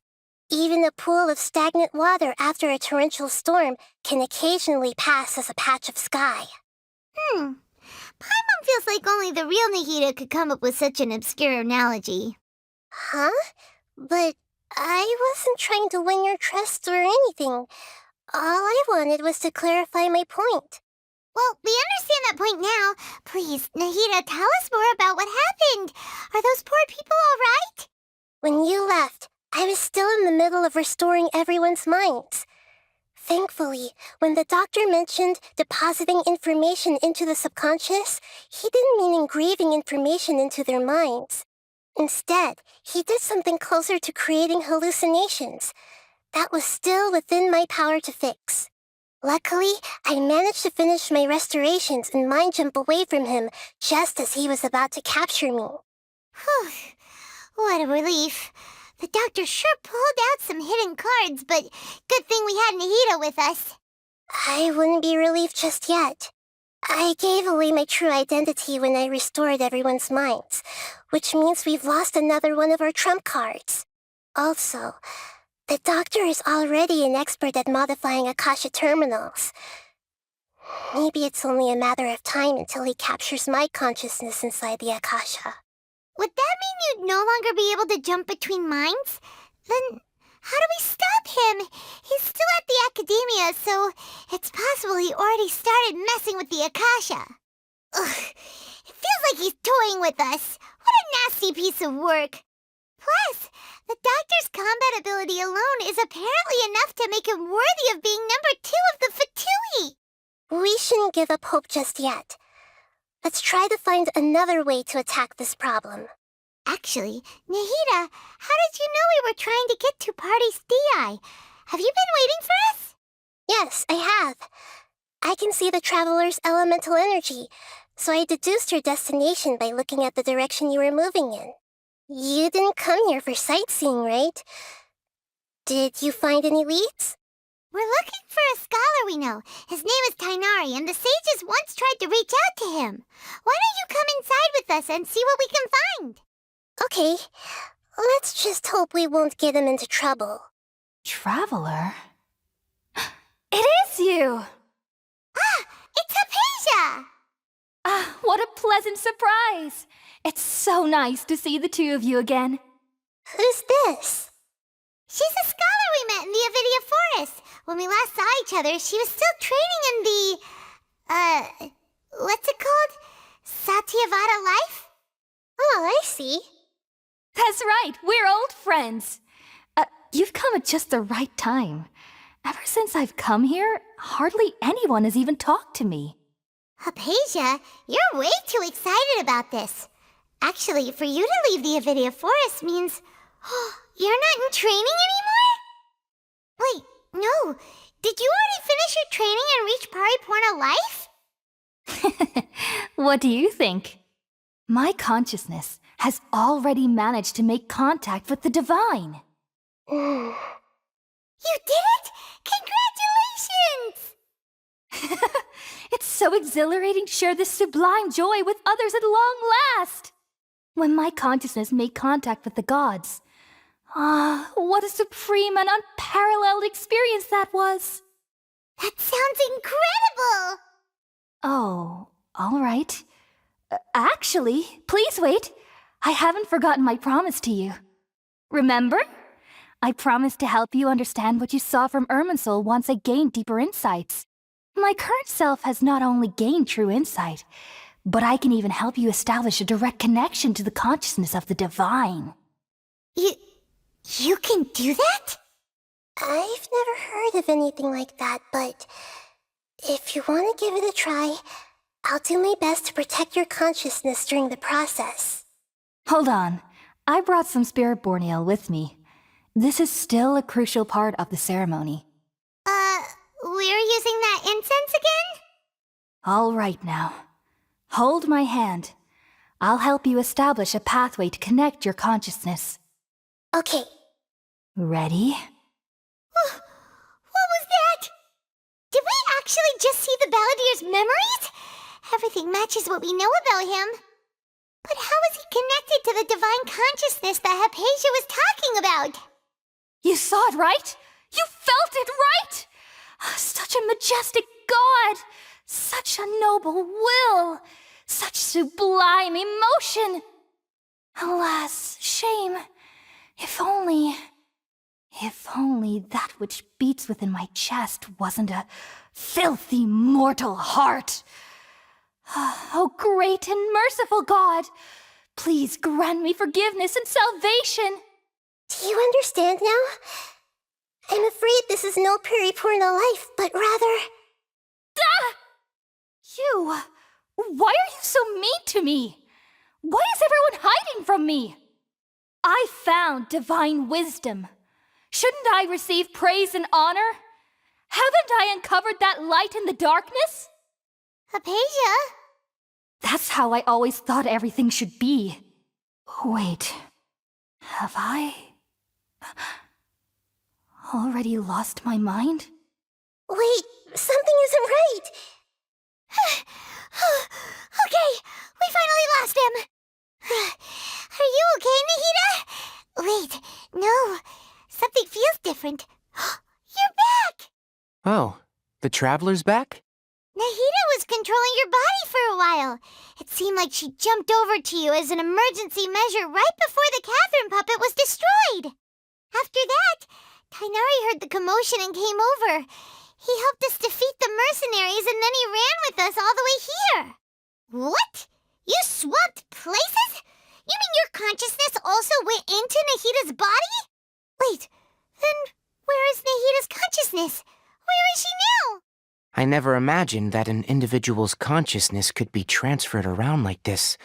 Even a pool of stagnant water after a torrential storm can occasionally pass as a patch of sky. Paimon feels like only the real Nahida could come up with such an obscure analogy. Huh? But I wasn't trying to win your trust or anything. All I wanted was to clarify my point. Well, we understand that point now. Please, Nahida, tell us more about what happened. Are those poor people all right? When you left, I was still in the middle of restoring everyone's minds. Thankfully, when the Doctor mentioned depositing information into the subconscious, he didn't mean engraving information into their minds. Instead, he did something closer to creating hallucinations. That was still within my power to fix. Luckily, I managed to finish my restorations and mind jump away from him just as he was about to capture me. Whew, what a relief. The Doctor sure pulled out some hidden cards, but good thing we had Nahida with us. I wouldn't be relieved just yet. I gave away my true identity when I restored everyone's minds, which means we've lost another one of our trump cards. Also, the Doctor is already an expert at modifying Akasha terminals. Maybe it's only a matter of time until he captures my consciousness inside the Akasha. Would that mean you'd no longer be able to jump between minds? Then how do we stop him? He's still at the Academia, so it's possible he already started messing with the Akasha. Ugh, it feels like he's toying with us. What a nasty piece of work. Plus, the Doctor's combat ability alone is apparently enough to make him worthy of being number 2 of the Fatui. We shouldn't give up hope just yet. Let's try to find another way to attack this problem. Actually, Nahida, how did you know we were trying to get to Pardis Eye? Have you been waiting for us? Yes, I have. I can see the Traveler's elemental energy, so I deduced your destination by looking at the direction you were moving in. You didn't come here for sightseeing, right? Did you find any leads? We're looking for a scholar we know. His name is Tainari, and the sages once tried to reach out to him. Why don't you come inside with us and see what we can find? Okay. Let's just hope we won't get him into trouble. Traveler? It is you! It's Hypatia! Ah, what a pleasant surprise! It's so nice to see the two of you again. Who's this? She's a scholar we met in the Avidia Forest. When we last saw each other, she was still training in the, what's it called? Satyavada life? Oh, I see. That's right, we're old friends. You've come at just the right time. Ever since I've come here, hardly anyone has even talked to me. Hypatia, you're way too excited about this. Actually, for you to leave the Avidia Forest means you're not in training anymore? Wait, no. Did you already finish your training and reach Pariporna life? What do you think? My consciousness has already managed to make contact with the divine. You did it? Congratulations! It's so exhilarating to share this sublime joy with others at long last. when my consciousness made contact with the gods. Ah, what a supreme and unparalleled experience that was! That sounds incredible! Oh, all right. Actually, please wait. I haven't forgotten my promise to you. Remember? I promised to help you understand what you saw from Irminsul once I gained deeper insights. My current self has not only gained true insight, but I can even help you establish a direct connection to the consciousness of the divine. You can do that? I've never heard of anything like that, but if you want to give it a try, I'll do my best to protect your consciousness during the process. Hold on. I brought some spirit-born ale with me. This is still a crucial part of the ceremony. We're using that incense again? All right now. Hold my hand. I'll help you establish a pathway to connect your consciousness. Okay. Ready? What was that? Did we actually just see the Balladier's memories? Everything matches what we know about him. But how is he connected to the divine consciousness that Hypatia was talking about? You saw it, right? You felt it, right? Such a majestic god! Such a noble will! Such sublime emotion! Alas, shame. If only that which beats within my chest wasn't a filthy mortal heart. Oh, great and merciful God, please grant me forgiveness and salvation. Do you understand now? I'm afraid this is no periporno life, but rather... You! Why are you so mean to me? Why is everyone hiding from me? I found divine wisdom. Shouldn't I receive praise and honor? Haven't I uncovered that light in the darkness? Hypatia? That's how I always thought everything should be. Wait, have I already lost my mind? Wait, something isn't right! Okay, we finally lost him. Are you okay, Nahida? Wait, no. Something feels different. You're back! Oh, the Traveler's back? Nahida was controlling your body for a while. It seemed like she jumped over to you as an emergency measure right before the Catherine puppet was destroyed. After that, Tainari heard the commotion and came over. He helped us defeat the mercenaries and then he ran with us all the way here. What? You swapped places? You mean your consciousness also went into Nahida's body? Wait, then where is Nahida's consciousness? Where is she now? I never imagined that an individual's consciousness could be transferred around like this.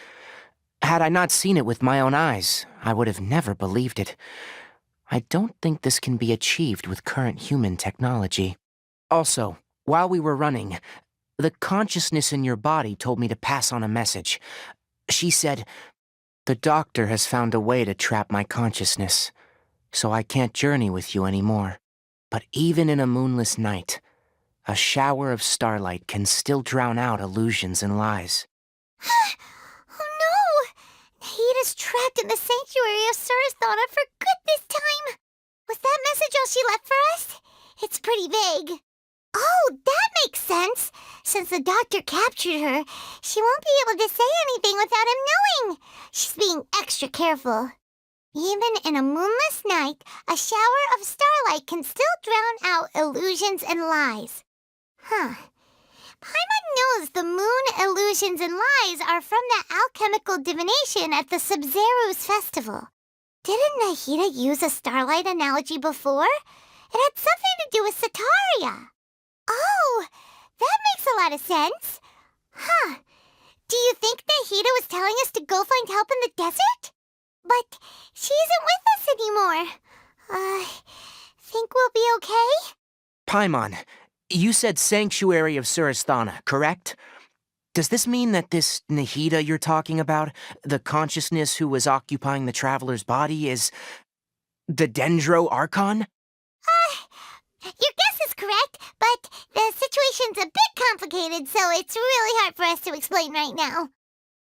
Had I not seen it with my own eyes, I would have never believed it. I don't think this can be achieved with current human technology. Also, while we were running, the consciousness in your body told me to pass on a message. She said, "The doctor has found a way to trap my consciousness, so I can't journey with you anymore. But even in a moonless night, a shower of starlight can still drown out illusions and lies." Oh no! Nahida's trapped in the sanctuary of Surasthana for good this time. Was that message all she left for us? It's pretty vague. Oh, that makes sense. Since the doctor captured her, she won't be able to say anything without him knowing. She's being extra careful. Even in a moonless night, a shower of starlight can still drown out illusions and lies. Huh. Paimon knows the moon illusions and lies are from that alchemical divination at the Sub-Zero's festival. Didn't Nahida use a starlight analogy before? It had something to do with Sataria. Oh, that makes a lot of sense. Huh. Do you think Nahida was telling us to go find help in the desert? But she isn't with us anymore. Think we'll be okay? Paimon, you said Sanctuary of Surasthana, correct? Does this mean that this Nahida you're talking about, the consciousness who was occupying the Traveler's body, is the Dendro Archon? Your guess is correct, but the situation's a bit complicated, so it's really hard for us to explain right now.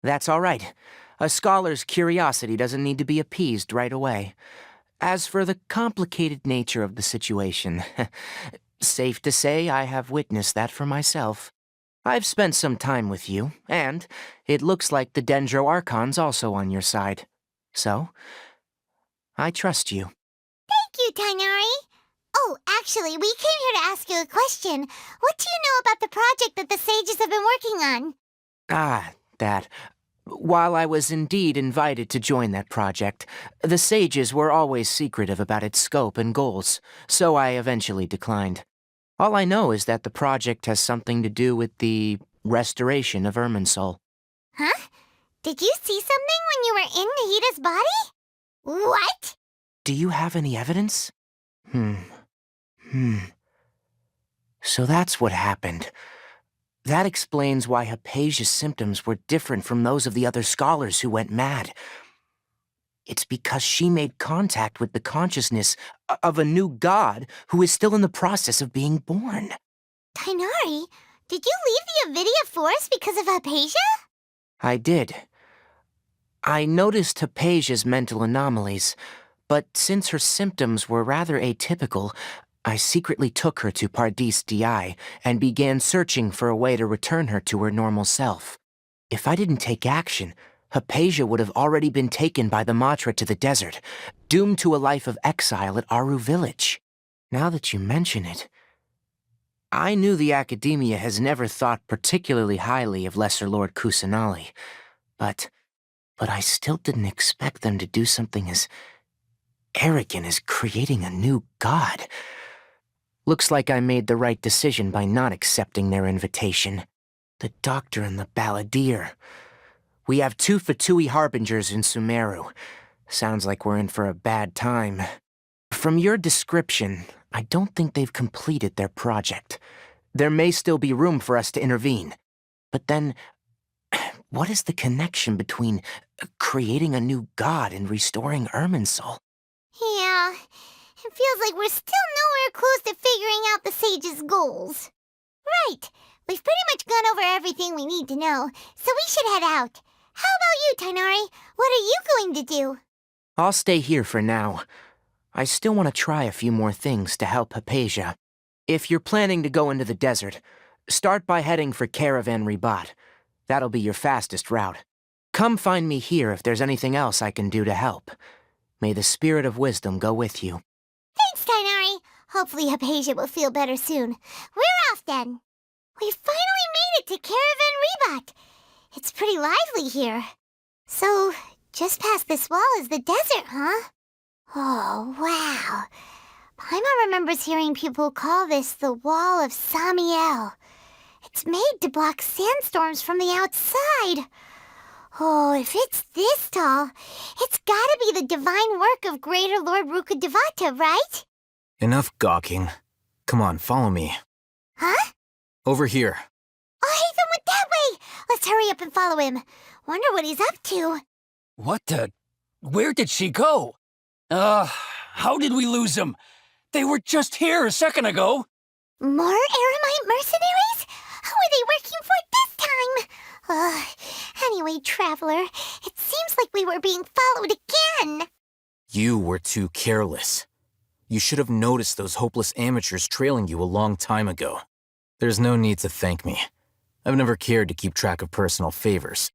That's all right. A scholar's curiosity doesn't need to be appeased right away. As for the complicated nature of the situation, safe to say I have witnessed that for myself. I've spent some time with you, and it looks like the Dendro Archon's also on your side. So, I trust you. Thank you, Tainari. Oh, actually, we came here to ask you a question. What do you know about the project that the sages have been working on? Ah, that. While I was indeed invited to join that project, the sages were always secretive about its scope and goals, so I eventually declined. All I know is that the project has something to do with the restoration of Irminsul. Huh? Did you see something when you were in Nahita's body? What? Do you have any evidence? So that's what happened. That explains why Hypatia's symptoms were different from those of the other scholars who went mad. It's because she made contact with the consciousness of a new god who is still in the process of being born. Tainari, did you leave the Avidia Forest because of Hypatia? I did. I noticed Hypatia's mental anomalies, but since her symptoms were rather atypical, I secretly took her to Pardis DI and began searching for a way to return her to her normal self. If I didn't take action, Hypatia would have already been taken by the Matra to the desert, doomed to a life of exile at Aru Village. Now that you mention it, I knew the Academia has never thought particularly highly of Lesser Lord Kusanali, but I still didn't expect them to do something as arrogant as creating a new god. Looks like I made the right decision by not accepting their invitation. The Doctor and the Balladeer. We have 2 Fatui Harbingers in Sumeru. Sounds like we're in for a bad time. From your description, I don't think they've completed their project. There may still be room for us to intervene. But then, what is the connection between creating a new god and restoring Irminsul? Yeah, it feels like we're still nowhere close to figuring out the sage's goals. Right, we've pretty much gone over everything we need to know, so we should head out. How about you, Tainari? What are you going to do? I'll stay here for now. I still want to try a few more things to help Hypatia. If you're planning to go into the desert, start by heading for Caravan Ribat. That'll be your fastest route. Come find me here if there's anything else I can do to help. May the spirit of wisdom go with you. Thanks, Tainari. Hopefully Hypatia will feel better soon. We're off then. We finally made it to Caravan Ribat. It's pretty lively here. So, just past this wall is the desert, huh? Oh, wow. Paimon remembers hearing people call this the Wall of Samiel. It's made to block sandstorms from the outside. Oh, if it's this tall, it's gotta be the divine work of Greater Lord Rukkhadevata, right? Enough gawking. Come on, follow me. Huh? Over here. Oh, Hatham went that way! Let's hurry up and follow him. Wonder what he's up to. What the? Where did she go? How did we lose them? They were just here a second ago. More Aramite mercenaries? Who are they working for this time? Anyway, Traveler, it seems like we were being followed again. You were too careless. You should have noticed those hopeless amateurs trailing you a long time ago. There's no need to thank me. I've never cared to keep track of personal favors.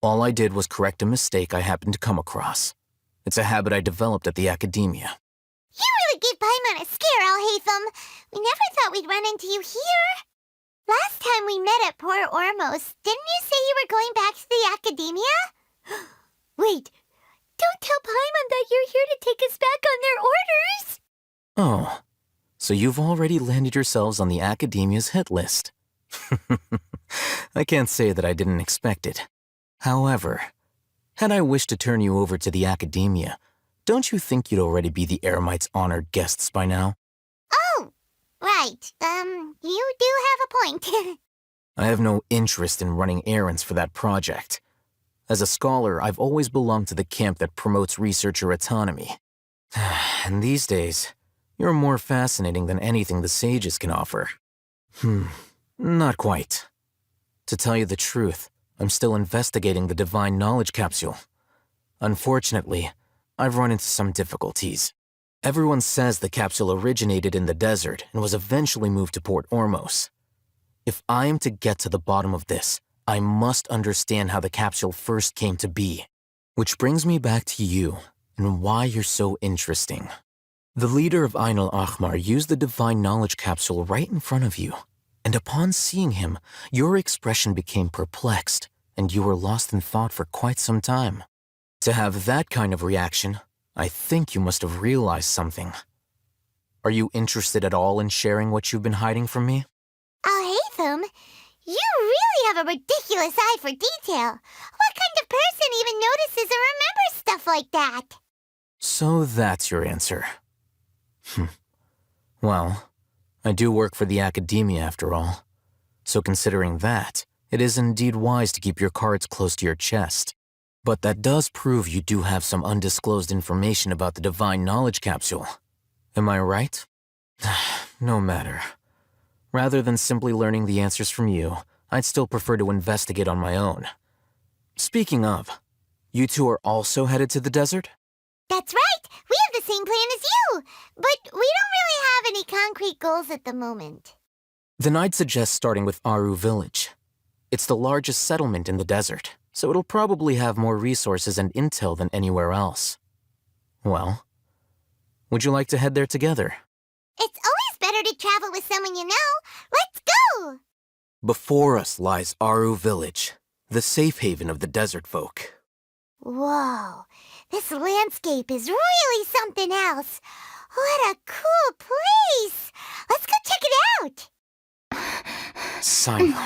All I did was correct a mistake I happened to come across. It's a habit I developed at the Academia. You really gave Paimon a scare, Alhaitham. We never thought we'd run into you here. Last time we met at Port Ormos, didn't you say you were going back to the Academia? Wait, don't tell Paimon that you're here to take us back on their orders. Oh, so you've already landed yourselves on the Academia's hit list. I can't say that I didn't expect it. However, had I wished to turn you over to the Academia, don't you think you'd already be the Eremites' honored guests by now? Oh, right. You do have a point. I have no interest in running errands for that project. As a scholar, I've always belonged to the camp that promotes researcher autonomy. And these days, you're more fascinating than anything the sages can offer. Not quite. To tell you the truth, I'm still investigating the divine knowledge capsule. Unfortunately, I've run into some difficulties. Everyone says the capsule originated in the desert and was eventually moved to Port Ormos. If I am to get to the bottom of this, I must understand how the capsule first came to be. Which brings me back to you and why you're so interesting. The leader of Ain al-Ahmar used the divine knowledge capsule right in front of you, and upon seeing him, your expression became perplexed, and you were lost in thought for quite some time. To have that kind of reaction, I think you must have realized something. Are you interested at all in sharing what you've been hiding from me? Al-Haytham, you really have a ridiculous eye for detail. What kind of person even notices or remembers stuff like that? So that's your answer. Well, I do work for the academia after all. So considering that, it is indeed wise to keep your cards close to your chest. But that does prove you do have some undisclosed information about the divine knowledge capsule. Am I right? No matter. Rather than simply learning the answers from you, I'd still prefer to investigate on my own. Speaking of, you two are also headed to the desert? That's right. We have the same plan as you. But we don't really have any concrete goals at the moment. Then I'd suggest starting with Aru Village. It's the largest settlement in the desert, so it'll probably have more resources and intel than anywhere else. Well, would you like to head there together? It's always better to travel with someone you know. Let's go! Before us lies Aru Village, the safe haven of the desert folk. Whoa, this landscape is really something else. What a cool place! Let's go check it out! Sino,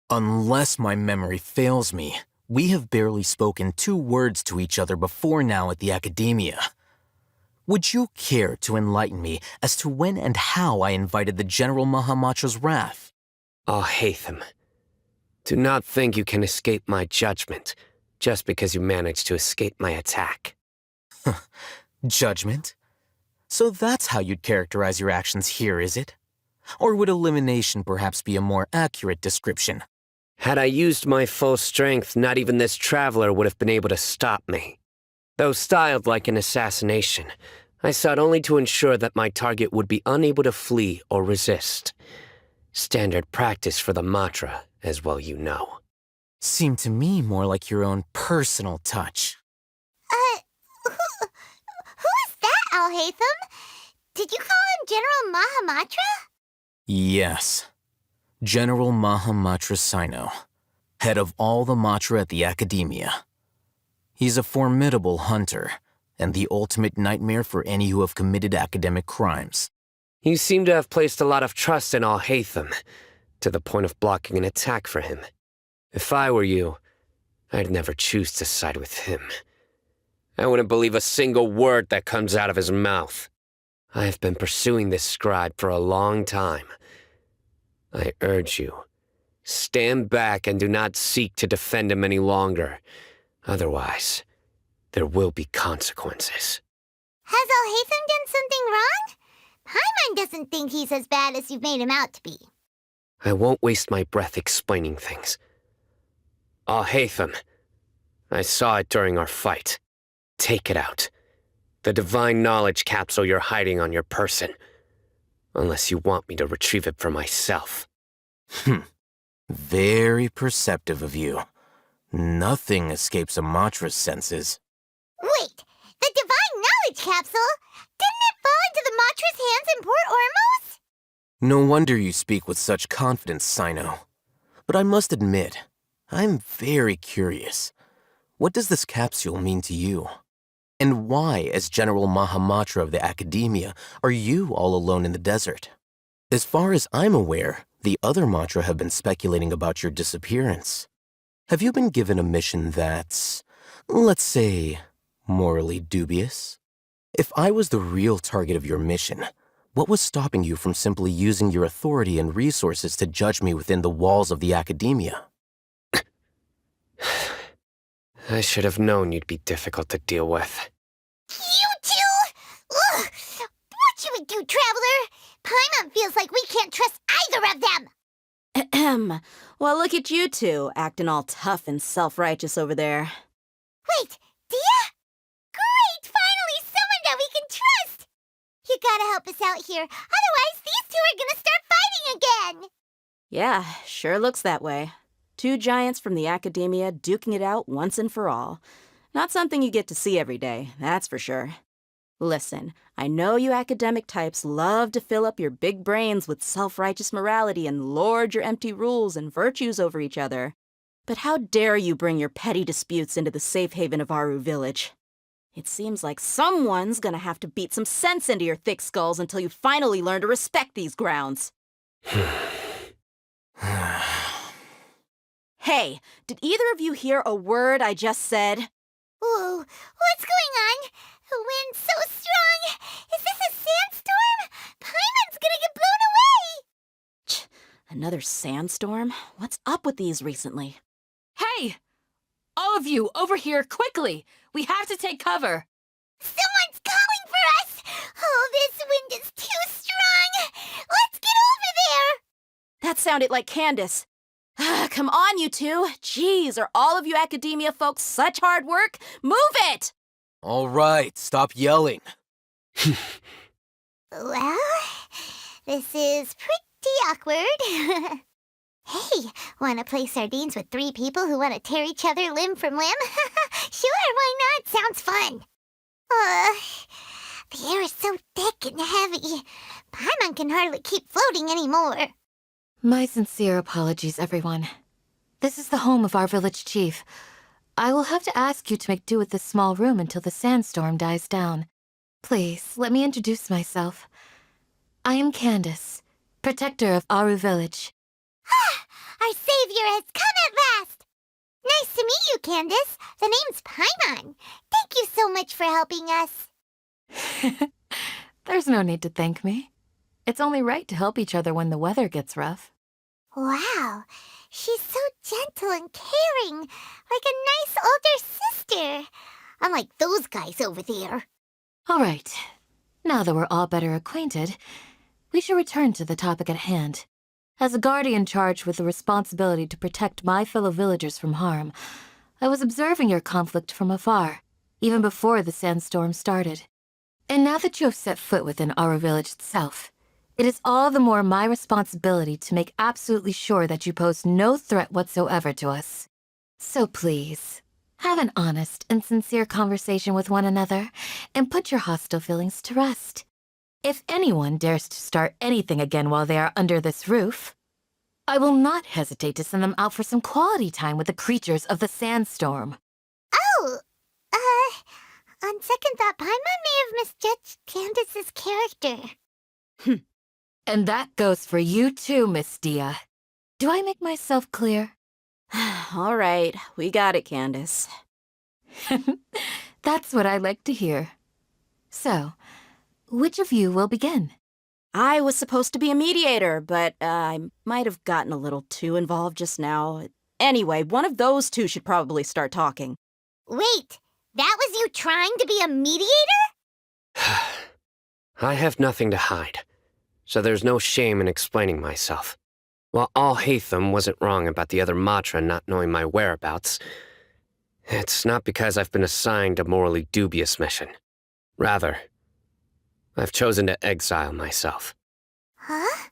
unless my memory fails me, we have barely spoken 2 words to each other before now at the academia. Would you care to enlighten me as to when and how I invited the General Mahamatra's wrath? Al-Haytham, do not think you can escape my judgment just because you managed to escape my attack. Judgment? So that's how you'd characterize your actions here, is it? Or would elimination perhaps be a more accurate description? Had I used my full strength, not even this traveler would have been able to stop me. Though styled like an assassination, I sought only to ensure that my target would be unable to flee or resist. Standard practice for the Matra, as well you know. Seemed to me more like your own personal touch. Who is that, Al-Haytham? Did you call him General Mahamatra? Yes. General Mahamatra Sino, head of all the Matra at the academia. He's a formidable hunter, and the ultimate nightmare for any who have committed academic crimes. You seem to have placed a lot of trust in Al-Haytham, to the point of blocking an attack for him. If I were you, I'd never choose to side with him. I wouldn't believe a single word that comes out of his mouth. I have been pursuing this scribe for a long time. I urge you, stand back and do not seek to defend him any longer. Otherwise, there will be consequences. Has Al-Haytham done something wrong? Paimon doesn't think he's as bad as you've made him out to be. I won't waste my breath explaining things. Al-Haytham, I saw it during our fight. Take it out. The divine knowledge capsule you're hiding on your person. Unless you want me to retrieve it for myself. Very perceptive of you. Nothing escapes a Matra's senses. Wait, the divine knowledge capsule? Didn't it fall into the Matra's hands in Port Ormos? No wonder you speak with such confidence, Sino. But I must admit, I'm very curious. What does this capsule mean to you? And why, as General Mahamatra of the Academia, are you all alone in the desert? As far as I'm aware, the other Matra have been speculating about your disappearance. Have you been given a mission that's, let's say, morally dubious? If I was the real target of your mission, what was stopping you from simply using your authority and resources to judge me within the walls of the Academia? I should have known you'd be difficult to deal with. You two? Ugh! What should we do, Traveler? Paimon feels like we can't trust either of them! Ahem. Well, look at you two, acting all tough and self-righteous over there. Wait, Dia? gotta help us out here. Otherwise, these two are gonna start fighting again. Yeah, sure looks that way. Two giants from the academia duking it out once and for all. Not something you get to see every day, that's for sure. Listen, I know you academic types love to fill up your big brains with self-righteous morality and lord your empty rules and virtues over each other. But how dare you bring your petty disputes into the safe haven of Aru Village? It seems like someone's gonna have to beat some sense into your thick skulls until you finally learn to respect these grounds. Hey, did either of you hear a word I just said? Whoa, what's going on? The wind's so strong. Is this a sandstorm? Paimon's gonna get blown away. Another sandstorm? What's up with these recently? Hey! All of you, over here, quickly! We have to take cover! Someone's calling for us! Oh, this wind is too strong! Let's get over there! That sounded like Candace. Come on, you two. Jeez, are all of you academia folks such hard work? Move it! All right, stop yelling. Well, this is pretty awkward. Hey, wanna play sardines with three people who wanna tear each other limb from limb? Sure, why not? Sounds fun. The air is so thick and heavy. Paimon can hardly keep floating anymore. My sincere apologies, everyone. This is the home of our village chief. I will have to ask you to make do with this small room until the sandstorm dies down. Please, let me introduce myself. I am Candace, protector of Aru Village. Our savior has come at last! Nice to meet you, Candace. The name's Paimon. Thank you so much for helping us. There's no need to thank me. It's only right to help each other when the weather gets rough. Wow, she's so gentle and caring, like a nice older sister. Unlike those guys over there. All right. Now that we're all better acquainted, we should return to the topic at hand. As a guardian charged with the responsibility to protect my fellow villagers from harm, I was observing your conflict from afar, even before the sandstorm started. And now that you have set foot within our village itself, it is all the more my responsibility to make absolutely sure that you pose no threat whatsoever to us. So please, have an honest and sincere conversation with one another, and put your hostile feelings to rest. If anyone dares to start anything again while they are under this roof, I will not hesitate to send them out for some quality time with the creatures of the sandstorm. Oh, on second thought, Paimon may have misjudged Candace's character. And that goes for you too, Miss Dia. Do I make myself clear? All right, we got it, Candace. That's what I like to hear. So, which of you will begin? I was supposed to be a mediator, but I might have gotten a little too involved just now. Anyway, one of those two should probably start talking. Wait, that was you trying to be a mediator? I have nothing to hide, so there's no shame in explaining myself. While Al-Haytham wasn't wrong about the other Matra not knowing my whereabouts, it's not because I've been assigned a morally dubious mission. Rather, I've chosen to exile myself. Huh?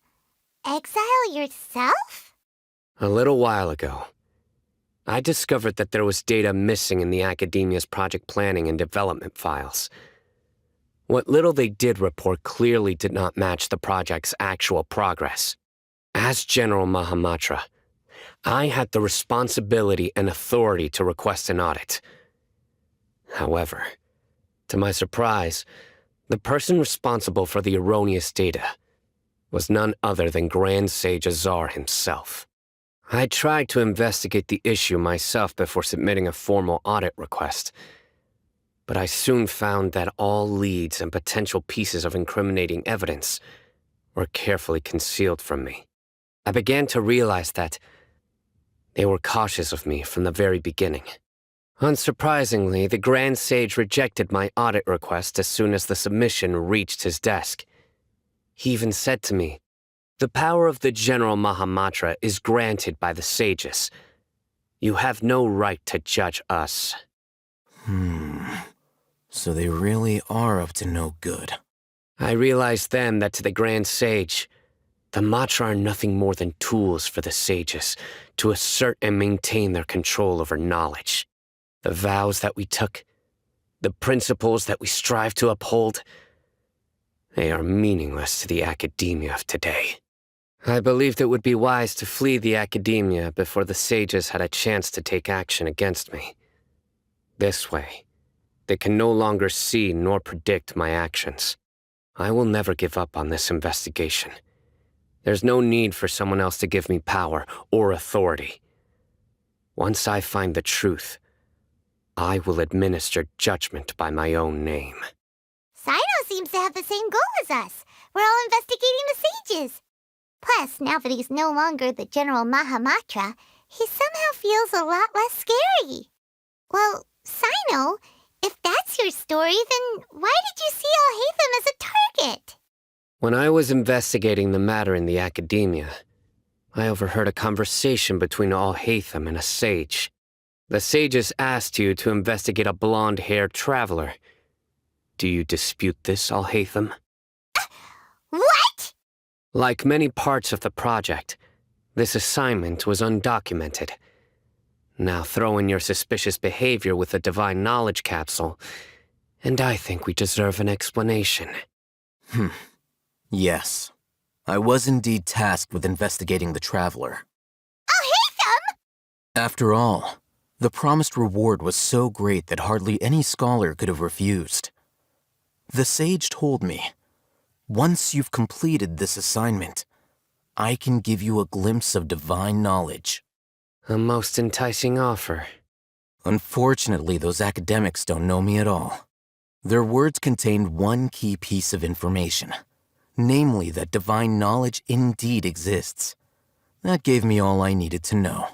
Exile yourself? A little while ago, I discovered that there was data missing in the Academia's project planning and development files. What little they did report clearly did not match the project's actual progress. As General Mahamatra, I had the responsibility and authority to request an audit. However, to my surprise, the person responsible for the erroneous data was none other than Grand Sage Azar himself. I tried to investigate the issue myself before submitting a formal audit request, but I soon found that all leads and potential pieces of incriminating evidence were carefully concealed from me. I began to realize that they were cautious of me from the very beginning. Unsurprisingly, the Grand Sage rejected my audit request as soon as the submission reached his desk. He even said to me, "The power of the General Mahamatra is granted by the sages. You have no right to judge us." So they really are up to no good. I realized then that to the Grand Sage, the Matra are nothing more than tools for the sages to assert and maintain their control over knowledge. The vows that we took, the principles that we strive to uphold, they are meaningless to the academia of today. I believed it would be wise to flee the academia before the sages had a chance to take action against me. This way, they can no longer see nor predict my actions. I will never give up on this investigation. There's no need for someone else to give me power or authority. Once I find the truth, I will administer judgment by my own name. Sino seems to have the same goal as us. We're all investigating the sages. Plus, now that he's no longer the General Mahamatra, he somehow feels a lot less scary. Well, Sino, if that's your story, then why did you see Alhaitham as a target? When I was investigating the matter in the academia, I overheard a conversation between Alhaitham and a sage. The sages asked you to investigate a blonde-haired traveler. Do you dispute this, Alhaitham? What? Like many parts of the project, this assignment was undocumented. Now throw in your suspicious behavior with the Divine Knowledge Capsule, and I think we deserve an explanation. Yes. I was indeed tasked with investigating the Traveler. Alhaitham! After all, the promised reward was so great that hardly any scholar could have refused. The sage told me, once you've completed this assignment, I can give you a glimpse of divine knowledge. A most enticing offer. Unfortunately, those academics don't know me at all. Their words contained one key piece of information, namely that divine knowledge indeed exists. That gave me all I needed to know.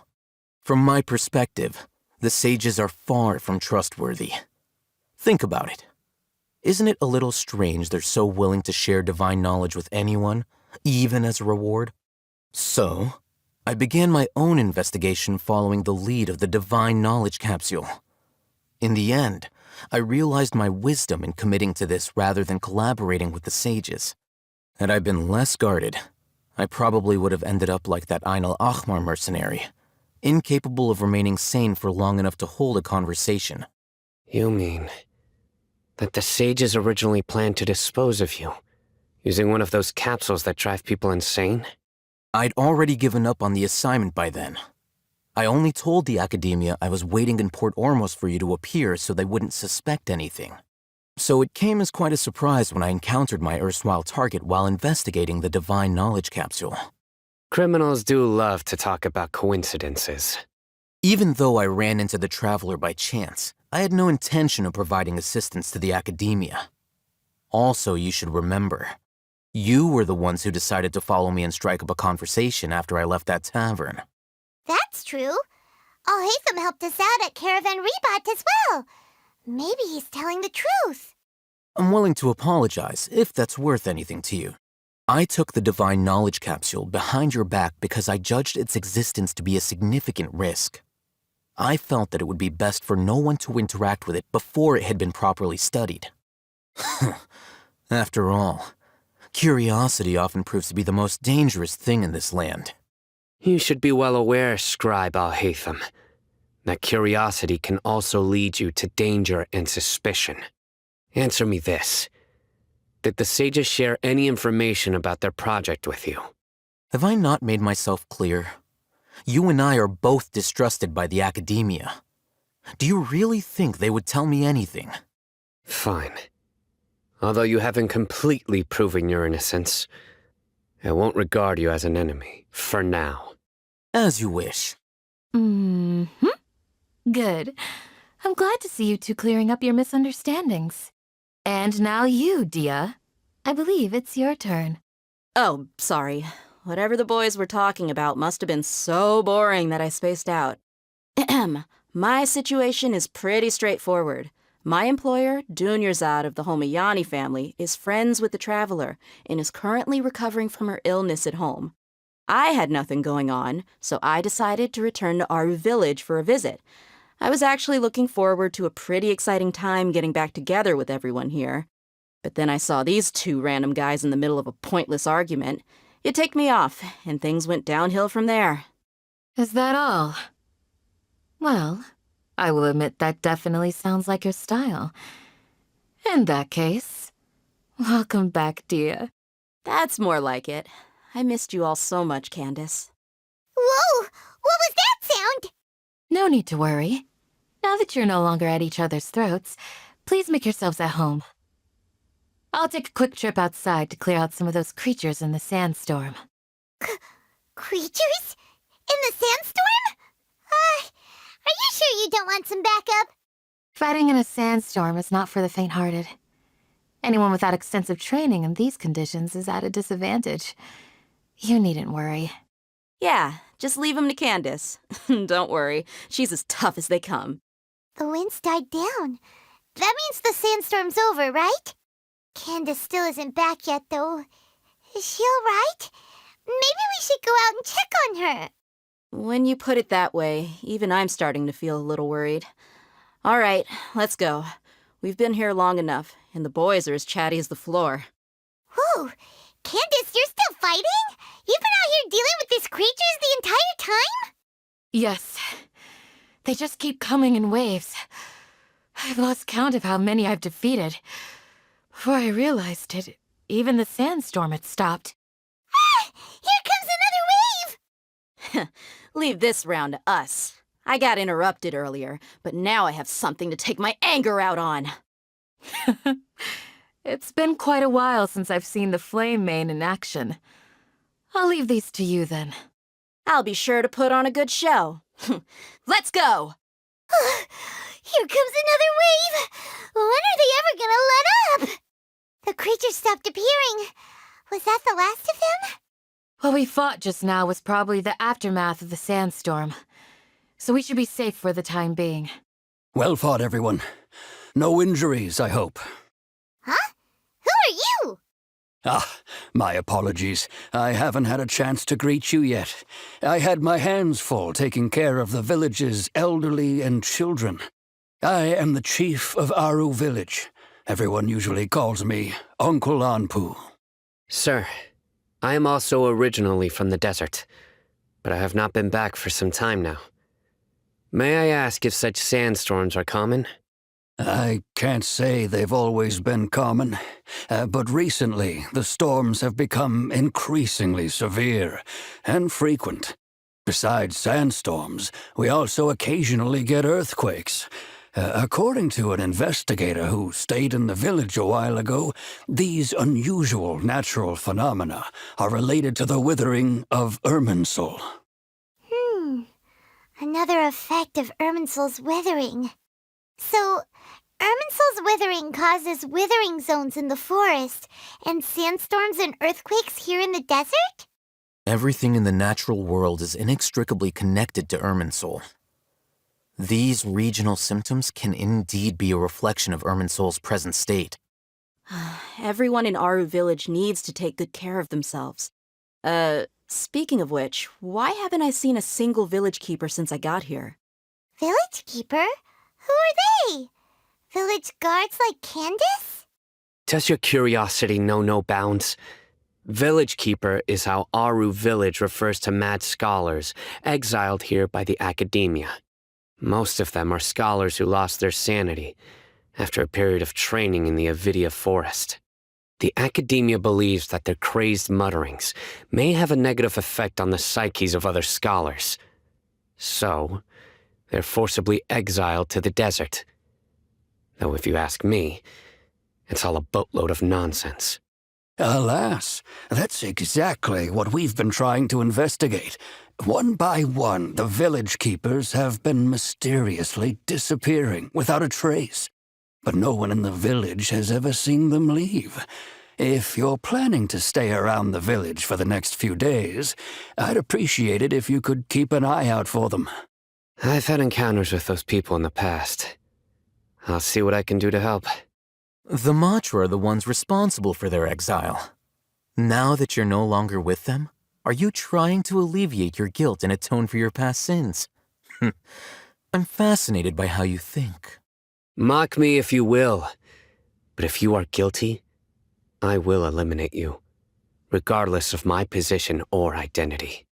From my perspective, the sages are far from trustworthy. Think about it. Isn't it a little strange they're so willing to share divine knowledge with anyone, even as a reward? So, I began my own investigation following the lead of the Divine Knowledge Capsule. In the end, I realized my wisdom in committing to this rather than collaborating with the sages. Had I been less guarded, I probably would have ended up like that Ain al-Ahmar mercenary, incapable of remaining sane for long enough to hold a conversation. You mean that the sages originally planned to dispose of you, using one of those capsules that drive people insane? I'd already given up on the assignment by then. I only told the academia I was waiting in Port Ormos for you to appear so they wouldn't suspect anything. So it came as quite a surprise when I encountered my erstwhile target while investigating the Divine Knowledge Capsule. Criminals do love to talk about coincidences. Even though I ran into the Traveler by chance, I had no intention of providing assistance to the academia. Also, you should remember, you were the ones who decided to follow me and strike up a conversation after I left that tavern. That's true. Alhaitham helped us out at Caravan Rebat as well. Maybe he's telling the truth. I'm willing to apologize if that's worth anything to you. I took the Divine Knowledge Capsule behind your back because I judged its existence to be a significant risk. I felt that it would be best for no one to interact with it before it had been properly studied. After all, curiosity often proves to be the most dangerous thing in this land. You should be well aware, Scribe Alhaitham, that curiosity can also lead you to danger and suspicion. Answer me this. Did the sages share any information about their project with you? Have I not made myself clear? You and I are both distrusted by the academia. Do you really think they would tell me anything? Fine. Although you haven't completely proven your innocence, I won't regard you as an enemy, for now. As you wish. Good. I'm glad to see you two clearing up your misunderstandings. And now you, Dia. I believe it's your turn. Oh, sorry. Whatever the boys were talking about must have been so boring that I spaced out. My situation is pretty straightforward. My employer, Dunyarzad of the Homayani family, is friends with the Traveler and is currently recovering from her illness at home. I had nothing going on, so I decided to return to Aru village for a visit. I was actually looking forward to a pretty exciting time getting back together with everyone here. But then I saw these two random guys in the middle of a pointless argument. You ticked me off, and things went downhill from there. Is that all? Well, I will admit that definitely sounds like your style. In that case, welcome back, dear. That's more like it. I missed you all so much, Candace. Whoa! What was that sound? No need to worry. Now that you're no longer at each other's throats, please make yourselves at home. I'll take a quick trip outside to clear out some of those creatures in the sandstorm. Creatures? In the sandstorm? Are you sure you don't want some backup? Fighting in a sandstorm is not for the faint-hearted. Anyone without extensive training in these conditions is at a disadvantage. You needn't worry. Yeah, just leave him to Candace. Don't worry, she's as tough as they come. The wind's died down. That means the sandstorm's over, right? Candace still isn't back yet, though. Is she all right? Maybe we should go out and check on her. When you put it that way, even I'm starting to feel a little worried. All right, let's go. We've been here long enough, and the boys are as chatty as the floor. Whoa! Candace, you're still fighting? You've been out here dealing with these creatures the entire time? Yes. They just keep coming in waves. I've lost count of how many I've defeated. Before I realized it, even the sandstorm had stopped. Ah! Here comes another wave! Leave this round to us. I got interrupted earlier, but now I have something to take my anger out on. It's been quite a while since I've seen the Flame Mane in action. I'll leave these to you then. I'll be sure to put on a good show. Let's go! Here comes another wave! When are they ever gonna let up? The creatures stopped appearing. Was that the last of them? What we fought just now was probably the aftermath of the sandstorm. So we should be safe for the time being. Well fought, everyone. No injuries, I hope. Huh? Who are you? Ah, my apologies. I haven't had a chance to greet you yet. I had my hands full taking care of the village's elderly and children. I am the chief of Aru Village. Everyone usually calls me Uncle Anpu. Sir, I am also originally from the desert, but I have not been back for some time now. May I ask if such sandstorms are common? I can't say they've always been common, but recently the storms have become increasingly severe and frequent. Besides sandstorms, we also occasionally get earthquakes. According to an investigator who stayed in the village a while ago, these unusual natural phenomena are related to the withering of Irminsul. Another effect of Irminsul's withering. So, Irminsul's withering causes withering zones in the forest, and sandstorms and earthquakes here in the desert? Everything in the natural world is inextricably connected to Irminsul. These regional symptoms can indeed be a reflection of Irminsul's present state. Everyone in Aru Village needs to take good care of themselves. Speaking of which, why haven't I seen a single village keeper since I got here? Village keeper? Who are they? Village guards like Candace? Does your curiosity know no bounds? Village Keeper is how Aru Village refers to mad scholars exiled here by the academia. Most of them are scholars who lost their sanity after a period of training in the Avidia forest. The academia believes that their crazed mutterings may have a negative effect on the psyches of other scholars. So, they're forcibly exiled to the desert. Though if you ask me, it's all a boatload of nonsense. Alas, that's exactly what we've been trying to investigate. One by one, the village keepers have been mysteriously disappearing without a trace. But no one in the village has ever seen them leave. If you're planning to stay around the village for the next few days, I'd appreciate it if you could keep an eye out for them. I've had encounters with those people in the past. I'll see what I can do to help. The Matra are the ones responsible for their exile. Now that you're no longer with them, are you trying to alleviate your guilt and atone for your past sins? I'm fascinated by how you think. Mock me if you will, but if you are guilty, I will eliminate you, regardless of my position or identity.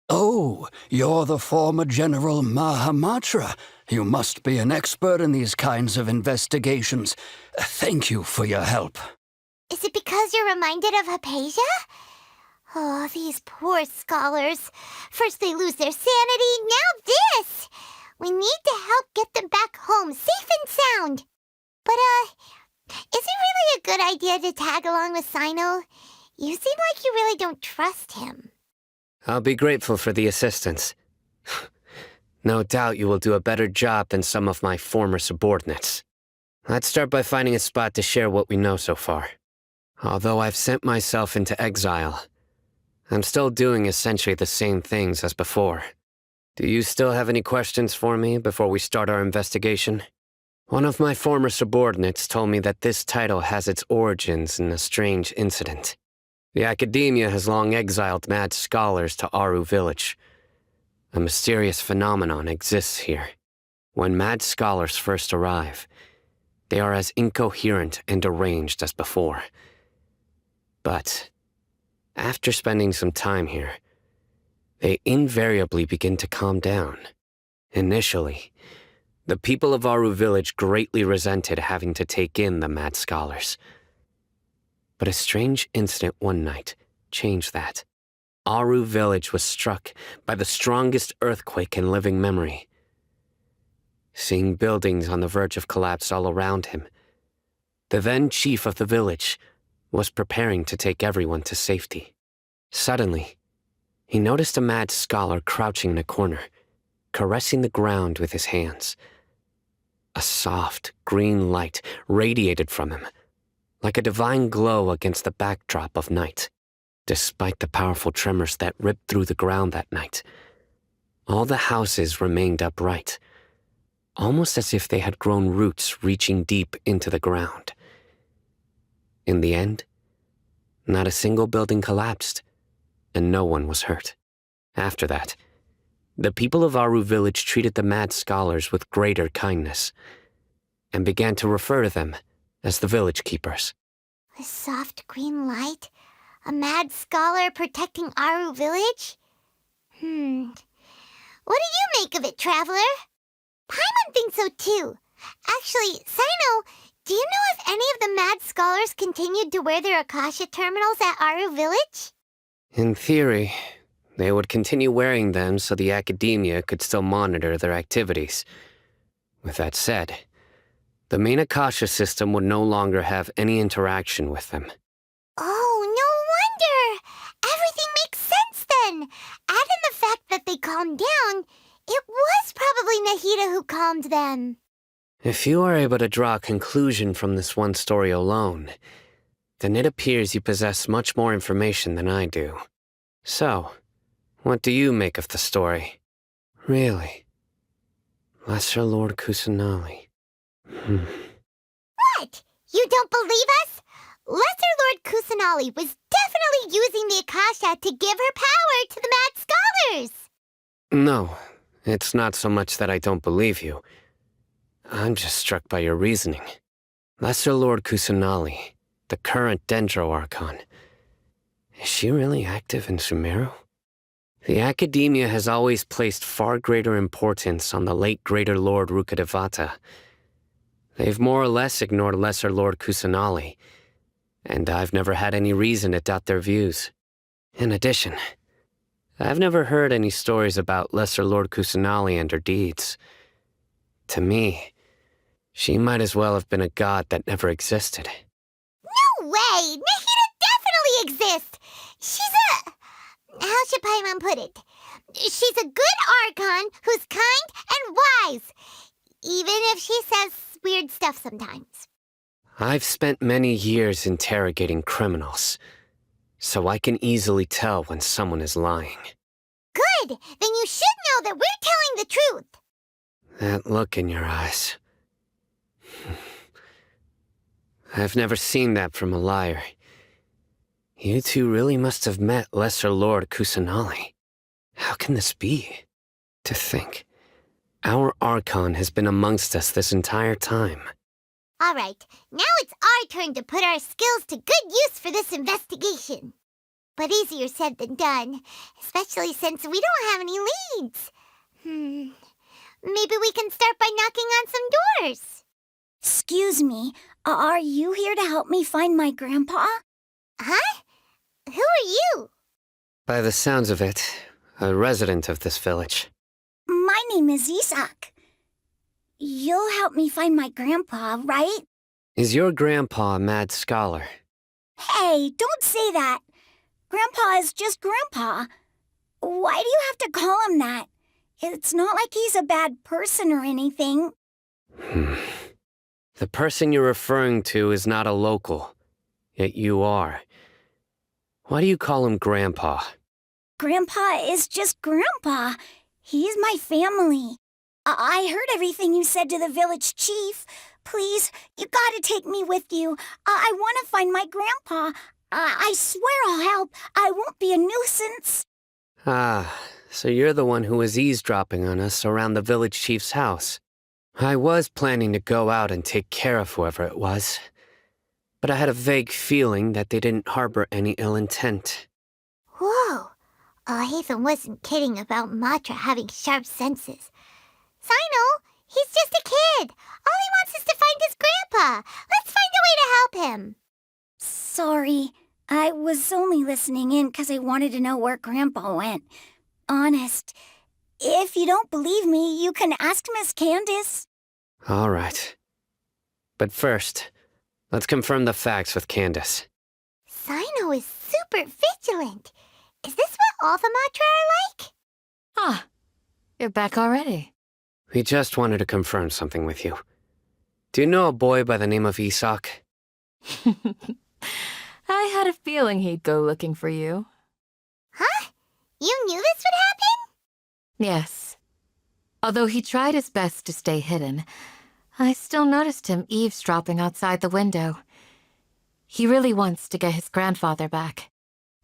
Oh, you're the former General Mahamatra. You must be an expert in these kinds of investigations. Thank you for your help. Is it because you're reminded of Hypatia? Oh, these poor scholars. First they lose their sanity, now this! We need to help get them back home, safe and sound. But, is it really a good idea to tag along with Sino? You seem like you really don't trust him. I'll be grateful for the assistance. No doubt you will do a better job than some of my former subordinates. Let's start by finding a spot to share what we know so far. Although I've sent myself into exile, I'm still doing essentially the same things as before. Do you still have any questions for me before we start our investigation? One of my former subordinates told me that this title has its origins in a strange incident. The Academia has long exiled mad scholars to Aru Village. A mysterious phenomenon exists here. When mad scholars first arrive, they are as incoherent and deranged as before. But after spending some time here, they invariably begin to calm down. Initially, the people of Aru Village greatly resented having to take in the mad scholars. But a strange incident one night changed that. Aru Village was struck by the strongest earthquake in living memory. Seeing buildings on the verge of collapse all around him, the then chief of the village was preparing to take everyone to safety. Suddenly, he noticed a mad scholar crouching in a corner, caressing the ground with his hands. A soft, green light radiated from him, like a divine glow against the backdrop of night. Despite the powerful tremors that ripped through the ground that night, all the houses remained upright, almost as if they had grown roots reaching deep into the ground. In the end, not a single building collapsed, and no one was hurt. After that, the people of Aru Village treated the mad scholars with greater kindness, and began to refer to them as the village keepers. A soft green light? A mad scholar protecting Aru Village? What do you make of it, Traveler? Paimon thinks so too. Actually, Sino, do you know if any of the mad scholars continued to wear their Akasha terminals at Aru Village? In theory, they would continue wearing them so the Academia could still monitor their activities. With that said, the main Akasha system would no longer have any interaction with them. Oh, no wonder! Everything makes sense then! Add in the fact that they calmed down, it was probably Nahida who calmed them. If you are able to draw a conclusion from this one story alone, then it appears you possess much more information than I do. So, what do you make of the story? Really? Lesser Lord Kusanali. What? You don't believe us? Lesser Lord Kusanali was definitely using the Akasha to give her power to the mad scholars! No, it's not so much that I don't believe you. I'm just struck by your reasoning. Lesser Lord Kusanali, the current Dendro Archon, is she really active in Sumeru? The Academia has always placed far greater importance on the late Greater Lord Rukkhadevata. They've more or less ignored Lesser Lord Kusanali, and I've never had any reason to doubt their views. In addition, I've never heard any stories about Lesser Lord Kusanali and her deeds. To me, she might as well have been a god that never existed. No way! Nahida definitely exists! She's a... How should Paimon put it? She's a good Archon who's kind and wise, even if she says weird stuff sometimes. I've spent many years interrogating criminals, so I can easily tell when someone is lying. Good! Then you should know that we're telling the truth. That look in your eyes. I've never seen that from a liar. You two really must have met Lesser Lord Kusanali. How can this be? To think, our Archon has been amongst us this entire time. All right, now it's our turn to put our skills to good use for this investigation. But easier said than done, especially since we don't have any leads. Maybe we can start by knocking on some doors. Excuse me, are you here to help me find my grandpa? Huh? Who are you? By the sounds of it, a resident of this village. My name is Isak. You'll help me find my grandpa, right? Is your grandpa a mad scholar? Hey, don't say that. Grandpa is just Grandpa. Why do you have to call him that? It's not like he's a bad person or anything. The person you're referring to is not a local, yet you are. Why do you call him Grandpa? Grandpa is just Grandpa. He's my family. I heard everything you said to the village chief. Please, you gotta take me with you. I want to find my grandpa. I swear I'll help. I won't be a nuisance. Ah, so you're the one who was eavesdropping on us around the village chief's house. I was planning to go out and take care of whoever it was, but I had a vague feeling that they didn't harbor any ill intent. Whoa. Hatham wasn't kidding about Matra having sharp senses. Sino, he's just a kid. All he wants is to find his grandpa. Let's find a way to help him. Sorry, I was only listening in because I wanted to know where Grandpa went. Honest. If you don't believe me, you can ask Miss Candace. All right. But first, let's confirm the facts with Candace. Sino is super vigilant. Is this what all the Matra are like? Ah, you're back already. We just wanted to confirm something with you. Do you know a boy by the name of Isak? I had a feeling he'd go looking for you. Huh? You knew this would happen? Yes. Although he tried his best to stay hidden, I still noticed him eavesdropping outside the window. He really wants to get his grandfather back.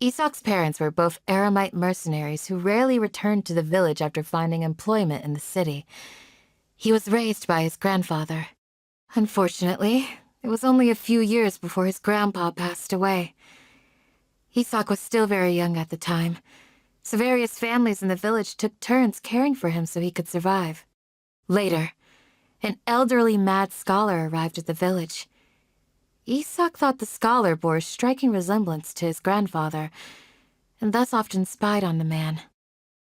Isak's parents were both Aramite mercenaries who rarely returned to the village after finding employment in the city. He was raised by his grandfather. Unfortunately, it was only a few years before his grandpa passed away. Isak was still very young at the time, so various families in the village took turns caring for him so he could survive. Later, an elderly mad scholar arrived at the village. Isak thought the scholar bore a striking resemblance to his grandfather, and thus often spied on the man.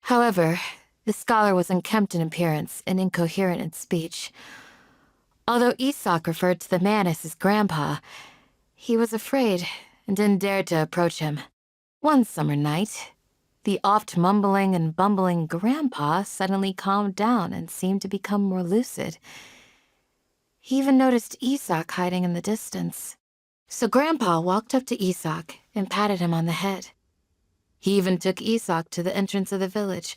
However, the scholar was unkempt in appearance and incoherent in speech. Although Isak referred to the man as his grandpa, he was afraid and didn't dare to approach him. One summer night, the oft mumbling and bumbling grandpa suddenly calmed down and seemed to become more lucid. He even noticed Isak hiding in the distance. So Grandpa walked up to Isak and patted him on the head. He even took Isak to the entrance of the village,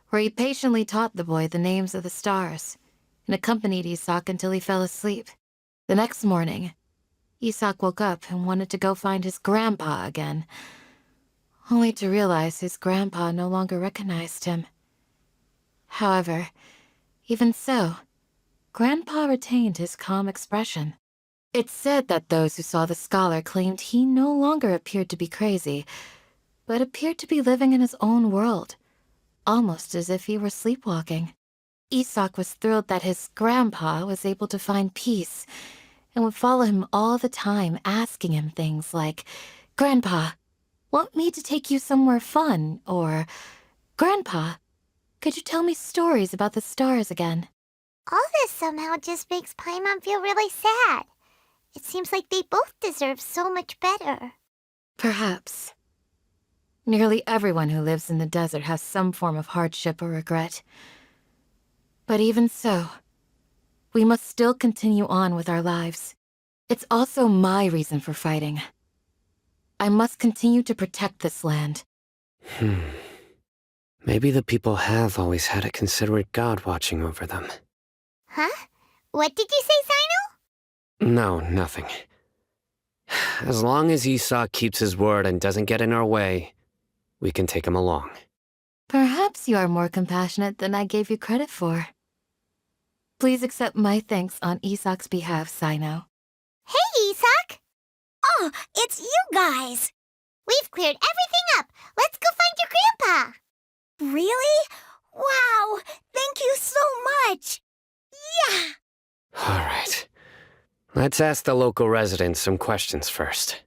where he patiently taught the boy the names of the stars, and accompanied Isak until he fell asleep. The next morning, Isak woke up and wanted to go find his grandpa again, only to realize his grandpa no longer recognized him. However, even so, Grandpa retained his calm expression. It's said that those who saw the scholar claimed he no longer appeared to be crazy, but appeared to be living in his own world, almost as if he were sleepwalking. Isak was thrilled that his grandpa was able to find peace and would follow him all the time, asking him things like, "Grandpa, want me to take you somewhere fun?" or, "Grandpa, could you tell me stories about the stars again?" All this somehow just makes Paimon feel really sad. It seems like they both deserve so much better. Perhaps. Nearly everyone who lives in the desert has some form of hardship or regret. But even so, we must still continue on with our lives. It's also my reason for fighting. I must continue to protect this land. Maybe the people have always had a considerate god watching over them. Huh? What did you say, Sino? No, nothing. As long as Isak keeps his word and doesn't get in our way, we can take him along. Perhaps you are more compassionate than I gave you credit for. Please accept my thanks on Isak's behalf, Sino. Oh, it's you guys. We've cleared everything up. Let's go find your grandpa. Really? Wow, thank you so much. Yeah. All right. Let's ask the local residents some questions first.